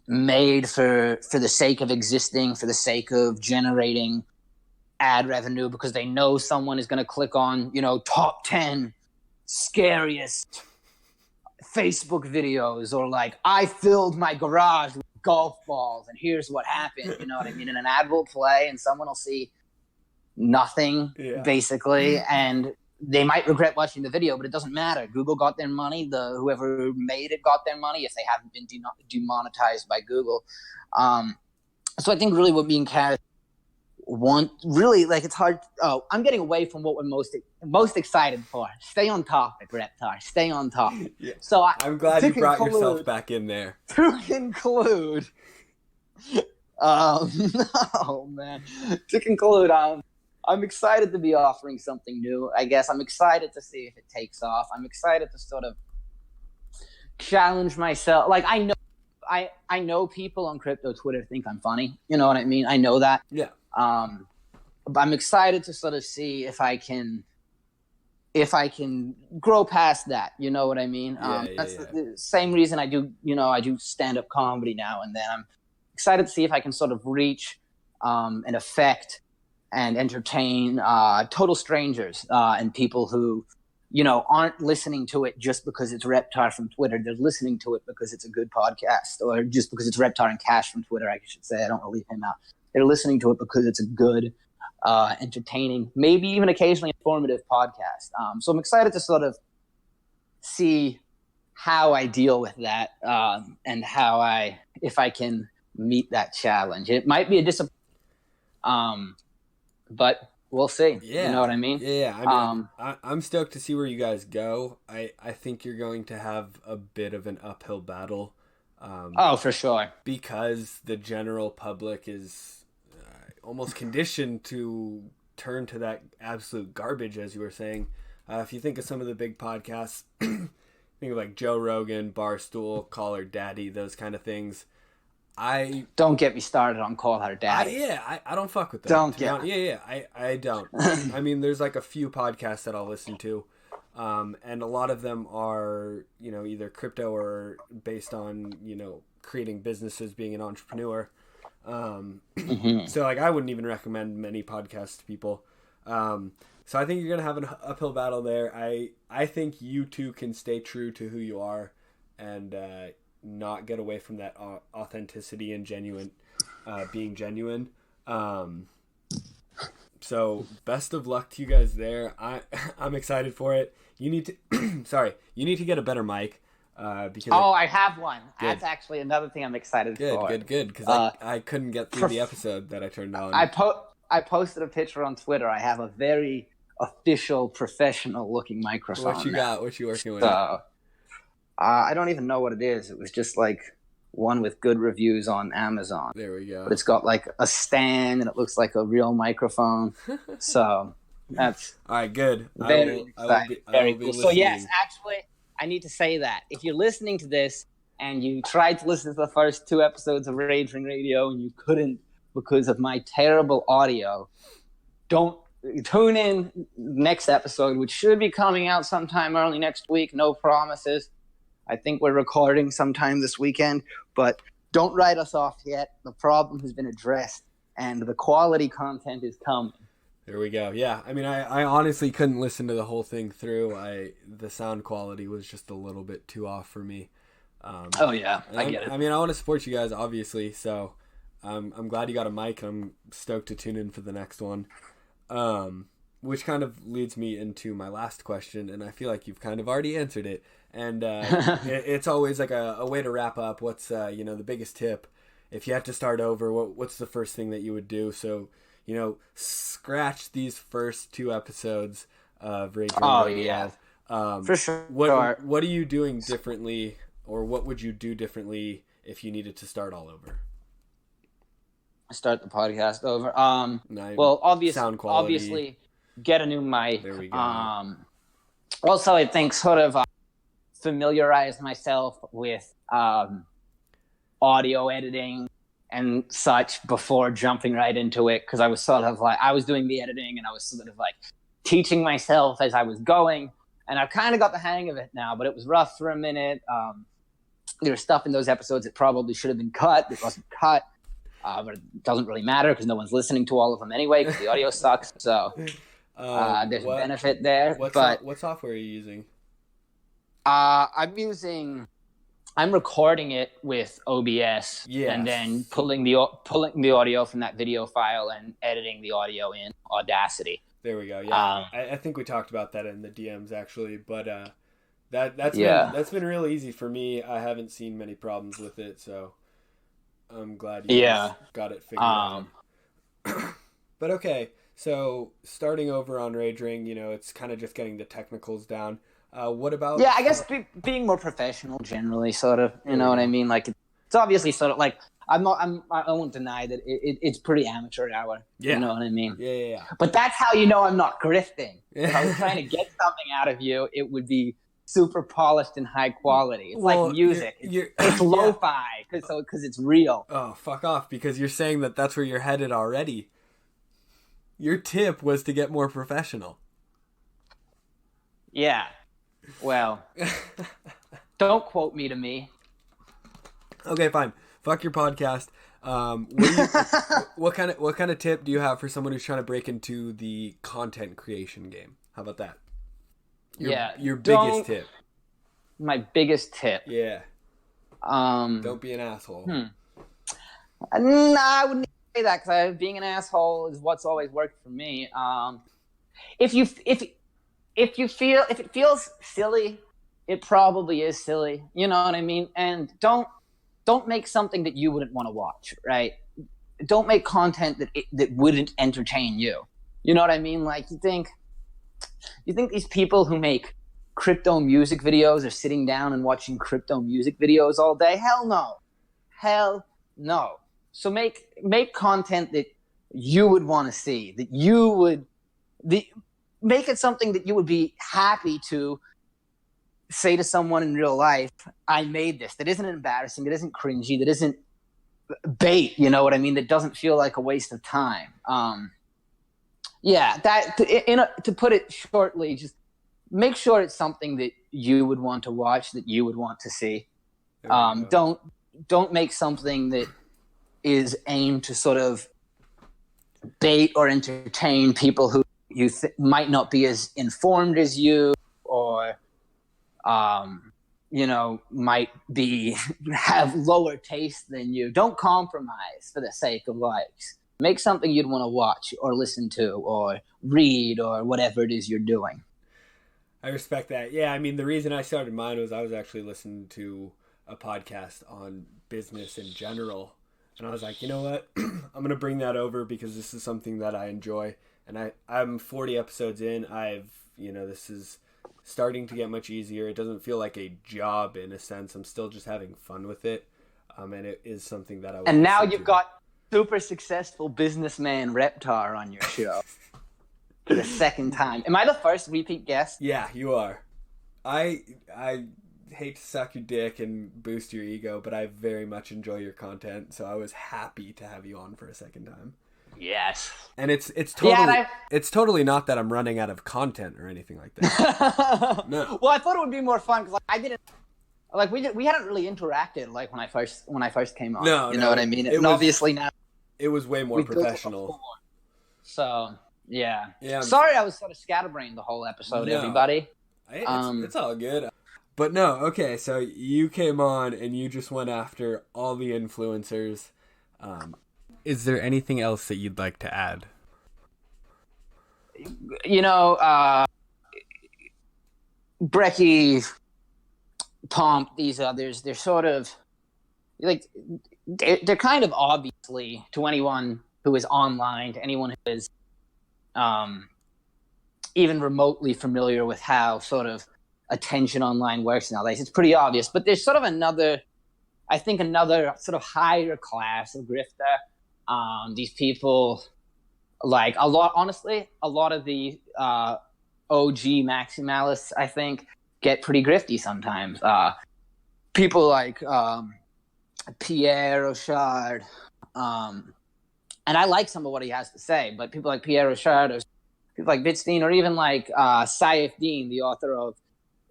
Speaker 3: made for the sake of existing, for the sake of generating ad revenue, because they know someone is going to click on, top 10 scariest Facebook videos, or like, I filled my garage with golf balls and here's what happened. You know what I mean? And an ad will play and someone will see nothing, basically, and they might regret watching the video, but it doesn't matter. Google got their money. Whoever made it got their money if they haven't been demonetized by Google. So I think really what me and Kaz want, really, like, it's hard. Oh, I'm getting away from what we're most excited for. Stay on topic, Reptar. Stay on topic. Yeah. So
Speaker 2: I'm glad you brought yourself back in there.
Speaker 3: To conclude, oh man, to conclude, I'm excited to be offering something new. I guess I'm excited to see if it takes off. I'm excited to sort of challenge myself. Like I know people on crypto Twitter think I'm funny. You know what I mean? I know that.
Speaker 2: Yeah.
Speaker 3: But I'm excited to sort of see if I can grow past that. You know what I mean? That's the same reason I do stand-up comedy now and then. I'm excited to see if I can sort of reach and affect and entertain total strangers and people who, aren't listening to it just because it's Reptar from Twitter. They're listening to it because it's a good podcast, or just because it's Reptar and Cash from Twitter, I should say. I don't want to leave him out. They're listening to it because it's a good, entertaining, maybe even occasionally informative podcast. So I'm excited to sort of see how I deal with that and if I can meet that challenge. It might be a disappointment, but we'll see.
Speaker 2: Yeah.
Speaker 3: You know what I mean?
Speaker 2: Yeah. I mean, I'm stoked to see where you guys go. I think you're going to have a bit of an uphill battle.
Speaker 3: For sure.
Speaker 2: Because the general public is almost conditioned to turn to that absolute garbage, as you were saying. If you think of some of the big podcasts, think of like Joe Rogan, Barstool, Call Her Daddy, those kind of things.
Speaker 3: Don't get me started on Call Her Daddy.
Speaker 2: I don't fuck with that. I don't. I mean, there's like a few podcasts that I'll listen to, and a lot of them are, either crypto or based on, creating businesses, being an entrepreneur. So like I wouldn't even recommend many podcasts to people. So I think you're gonna have an uphill battle there. I think you two can stay true to who you are, and not get away from that authenticity and being genuine. So best of luck to you guys there. I'm excited for it. You need to you need to get a better mic. Because
Speaker 3: I have one. Good. That's actually another thing I'm excited for.
Speaker 2: Good. Because I couldn't get through the episode that I turned on.
Speaker 3: I posted a picture on Twitter. I have a very official, professional-looking microphone.
Speaker 2: What you got? What you working with?
Speaker 3: I don't even know what it is. It was just like one with good reviews on Amazon.
Speaker 2: There we go.
Speaker 3: But it's got like a stand and it looks like a real microphone. So that's
Speaker 2: all right. Good.
Speaker 3: Very exciting. Very cool. So yes, actually, I need to say that if you're listening to this and you tried to listen to the first 2 episodes of Rage Ring Radio and you couldn't because of my terrible audio, don't tune in next episode, which should be coming out sometime early next week. No promises. I think we're recording sometime this weekend, but don't write us off yet. The problem has been addressed, and the quality content is coming.
Speaker 2: There we go. Yeah, I mean, I honestly couldn't listen to the whole thing through. The sound quality was just a little bit too off for me.
Speaker 3: I get it.
Speaker 2: I mean, I want to support you guys, obviously, so I'm glad you got a mic, and I'm stoked to tune in for the next one. Which kind of leads me into my last question, and I feel like you've kind of already answered it. And it's always like a way to wrap up. What's the biggest tip if you had to start over? What's the first thing that you would do? So scratch these first 2 episodes of Rage Radio.
Speaker 3: For sure.
Speaker 2: What are you doing differently, or what would you do differently if you needed to start all over?
Speaker 3: Start the podcast over. Well, obviously, get a new mic.
Speaker 2: There we go.
Speaker 3: Also, I think sort of familiarize myself with audio editing and such before jumping right into it, because I was sort of like, I was doing the editing and I was sort of like teaching myself as I was going, and I've kind of got the hang of it now, but it was rough for a minute. There was stuff in those episodes that probably should have been cut. It wasn't cut. But it doesn't really matter because no one's listening to all of them anyway because the audio sucks. So there's a benefit there.
Speaker 2: What software are you using?
Speaker 3: I'm recording it with OBS and then pulling the audio from that video file and editing the audio in Audacity.
Speaker 2: There we go. Yeah, I think we talked about that in the DMs actually, but that's been really easy for me. I haven't seen many problems with it, so I'm glad you got it figured out. But okay, so starting over on Rage Ring, it's kind of just getting the technicals down. What about? Yeah,
Speaker 3: I guess being more professional generally, sort of. You know what I mean? Like it's obviously sort of like I won't deny that it's pretty amateur hour.
Speaker 2: Yeah.
Speaker 3: You know what I mean?
Speaker 2: Yeah.
Speaker 3: But that's how I'm not grifting. If I was trying to get something out of you, it would be super polished and high quality. It's like music. It's lo-fi because it's real.
Speaker 2: Oh, fuck off, because you're saying that that's where you're headed already. Your tip was to get more professional.
Speaker 3: Yeah. Well, don't quote me to me.
Speaker 2: Okay, fine. Fuck your podcast. What kind of tip do you have for someone who's trying to break into the content creation game? How about that? Your biggest tip.
Speaker 3: My biggest tip.
Speaker 2: Yeah. Don't be an asshole.
Speaker 3: Nah, I wouldn't say that, because being an asshole is what's always worked for me. If it feels silly, it probably is silly. You know what I mean? And don't make something that you wouldn't want to watch, right? Don't make content that wouldn't entertain you. You know what I mean? Like, you think these people who make crypto music videos are sitting down and watching crypto music videos all day? Hell no. So make content that you would want to see, make it something that you would be happy to say to someone in real life, I made this. That isn't embarrassing. That isn't cringy. That isn't bait. You know what I mean? That doesn't feel like a waste of time. To put it shortly, just make sure it's something that you would want to watch, that you would want to see. Don't make something that is aimed to sort of bait or entertain people who you might not be as informed as you, or might have lower taste than you. Don't compromise for the sake of likes. Make something you'd want to watch or listen to or read or whatever it is you're doing.
Speaker 2: I respect that. Yeah, I mean, the reason I started mine was I was actually listening to a podcast on business in general. And I was like, you know what? I'm going to bring that over because this is something that I enjoy. And I'm 40 episodes in. This is starting to get much easier. It doesn't feel like a job in a sense. I'm still just having fun with it. And it is something that I would.
Speaker 3: And now you've got super successful businessman Reptar on your show for the second time. Am I the first repeat guest?
Speaker 2: Yeah, you are. I hate to suck your dick and boost your ego, but I very much enjoy your content, so I was happy to have you on for a second time.
Speaker 3: Yes.
Speaker 2: And it's totally not that I'm running out of content or anything like that. No.
Speaker 3: Well, I thought it would be more fun because we hadn't really interacted like when I first came on.
Speaker 2: No,
Speaker 3: you know what I mean? Obviously now
Speaker 2: it was way more professional.
Speaker 3: So yeah.
Speaker 2: Yeah.
Speaker 3: Sorry, I was sort of scatterbrained the whole episode, everybody.
Speaker 2: It's all good. But no, okay, so you came on and you just went after all the influencers. Is there anything else that you'd like to add?
Speaker 3: Brecky, Pomp, these others, they're sort of like, they're kind of obviously, to anyone who is online, to anyone who is even remotely familiar with how sort of attention online works nowadays, it's pretty obvious. But there's sort of another sort of higher class of grifter. These people, like a lot of the OG maximalists, I think, get pretty grifty sometimes. People like Pierre Rochard, and I like some of what he has to say, but people like Pierre Rochard, or people like Bitstein, or even like Saif Dean, the author of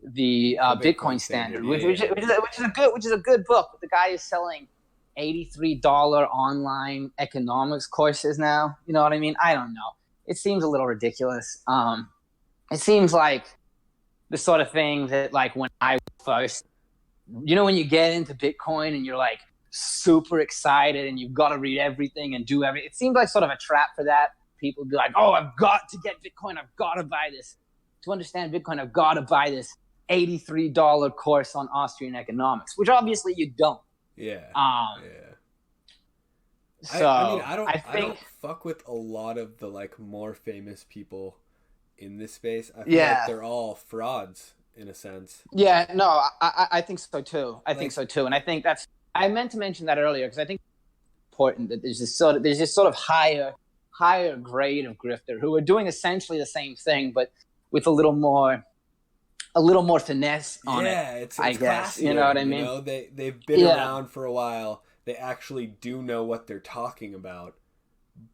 Speaker 3: the Bitcoin Standard, which is a good book. But the guy is selling $83 online economics courses now. You know what I mean? I don't know. It seems a little ridiculous. It seems like the sort of thing that, like, when I first, when you get into Bitcoin and you're like super excited and you've got to read everything and do everything. It seems like sort of a trap for that. People be like, oh, I've got to get Bitcoin. I've got to buy this. To understand Bitcoin, I've got to buy this $83 course on Austrian economics, which obviously you don't.
Speaker 2: Yeah.
Speaker 3: So
Speaker 2: I don't fuck with a lot of the like more famous people in this space. I feel like they're all frauds in a sense.
Speaker 3: Yeah, no, I think so too. And I think I meant to mention that earlier because I think it's important that there's this sort of higher grade of grifter who are doing essentially the same thing, but with a little more a little more finesse on it.
Speaker 2: Yeah, it's
Speaker 3: I guess
Speaker 2: classier,
Speaker 3: you know what I mean.
Speaker 2: they've been it's
Speaker 3: I guess you know what I mean.
Speaker 2: they've been around for a while. They actually do know what they're talking about,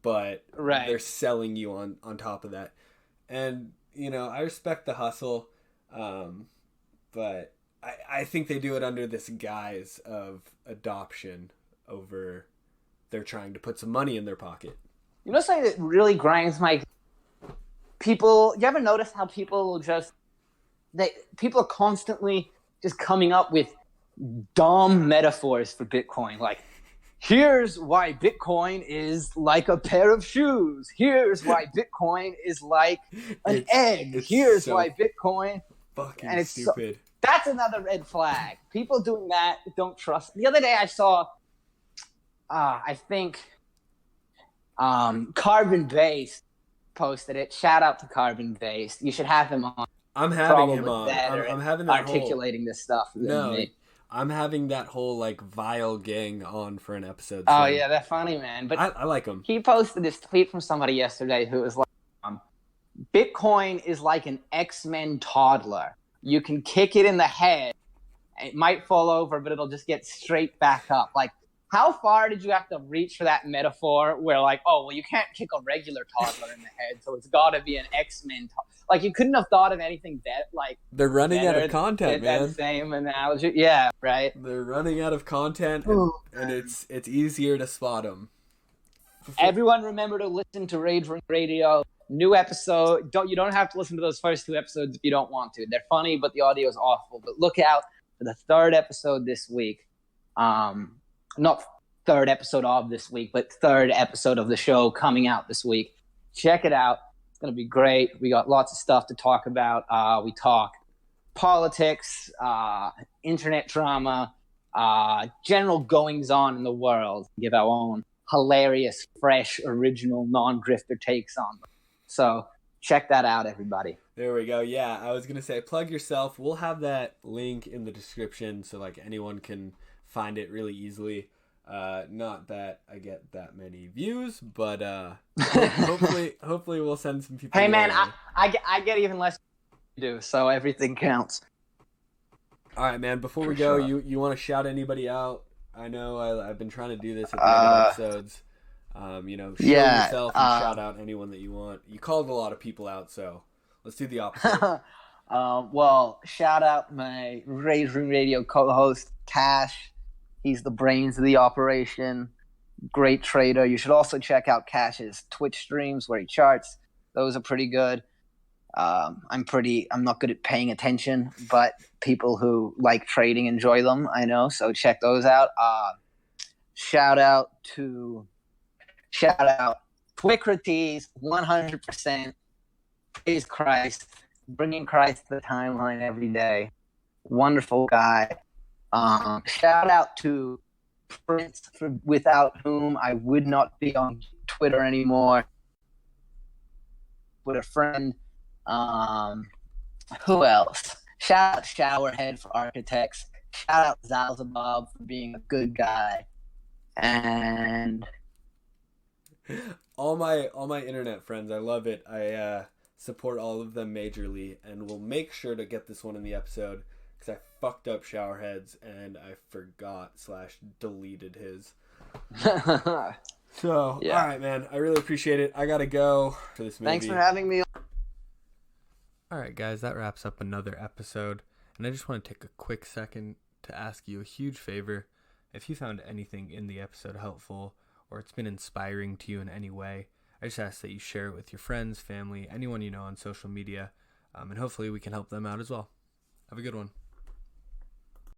Speaker 2: but they're selling you on top of that. And I respect the hustle, but I think they do it under this guise of adoption over they're trying to put some money in their pocket.
Speaker 3: You know something that really grinds my people? You ever notice how people people are constantly just coming up with dumb metaphors for Bitcoin, like, here's why Bitcoin is like a pair of shoes. Here's why Bitcoin is like an egg. Here's why Bitcoin
Speaker 2: fucking stupid.
Speaker 3: That's another red flag. People doing that don't trust. The other day I saw, I think, Carbon Based posted it. Shout out to Carbon Based. You should have him on.
Speaker 2: I'm having him on. I'm having that
Speaker 3: articulating this stuff.
Speaker 2: I'm having that whole like vile gang on for an episode.
Speaker 3: Oh yeah, they're funny, man. But
Speaker 2: I like them.
Speaker 3: He posted this tweet from somebody yesterday who was like, Bitcoin is like an X-Men toddler. You can kick it in the head, it might fall over, but it'll just get straight back up. Like, how far did you have to reach for that metaphor where, like, oh, well, you can't kick a regular toddler in the head, so it's got to be an X-Men like, you couldn't have thought of anything better. Like,
Speaker 2: they're running out of content, man.
Speaker 3: That same analogy. Yeah, right.
Speaker 2: They're running out of content, and it's easier to spot them.
Speaker 3: Everyone remember to listen to Rage Ring Radio. New episode. You don't have to listen to those first 2 episodes if you don't want to. They're funny, but the audio is awful. But look out for the 3rd episode this week. Not 3rd episode of this week, but 3rd episode of the show coming out this week. Check it out. It's going to be great. We got lots of stuff to talk about. We talk politics, internet drama, general goings on in the world. Give our own hilarious, fresh, original, non-grifter takes on them. So check that out, everybody.
Speaker 2: There we go. Yeah, I was going to say, plug yourself. We'll have that link in the description so like anyone can find it really easily. Not that I get that many views, but hopefully we'll send some people.
Speaker 3: Hey man, I get even less than you do, so everything counts.
Speaker 2: All right, man. Before we go, you want to shout anybody out? I know I've been trying to do this at the end of episodes. Show yourself and shout out anyone that you want. You called a lot of people out, so let's do the opposite.
Speaker 3: Well, shout out my Rage Room Radio co-host, Cash. He's the brains of the operation. Great trader. You should also check out Cash's Twitch streams where he charts. Those are pretty good. I'm not good at paying attention, but people who like trading enjoy them, I know. So check those out. Shout out Twicrates, 100%. Praise Christ. Bringing Christ to the timeline every day. Wonderful guy. Shout out to Prince, without whom I would not be on Twitter anymore. With a friend. Who else? Shout out Showerhead for architects. Shout out Zalzabab for being a good guy. And
Speaker 2: all my internet friends, I love it. I support all of them majorly, and we'll make sure to get this one in the episode because I fucked up Showerheads and I forgot / deleted his. So, yeah. All right, man. I really appreciate it. I gotta go for this movie.
Speaker 3: Thanks for having me.
Speaker 1: All right, guys, that wraps up another episode, and I just want to take a quick second to ask you a huge favor. If you found anything in the episode helpful, or it's been inspiring to you in any way, I just ask that you share it with your friends, family, anyone you know on social media, and hopefully we can help them out as well. Have a good one.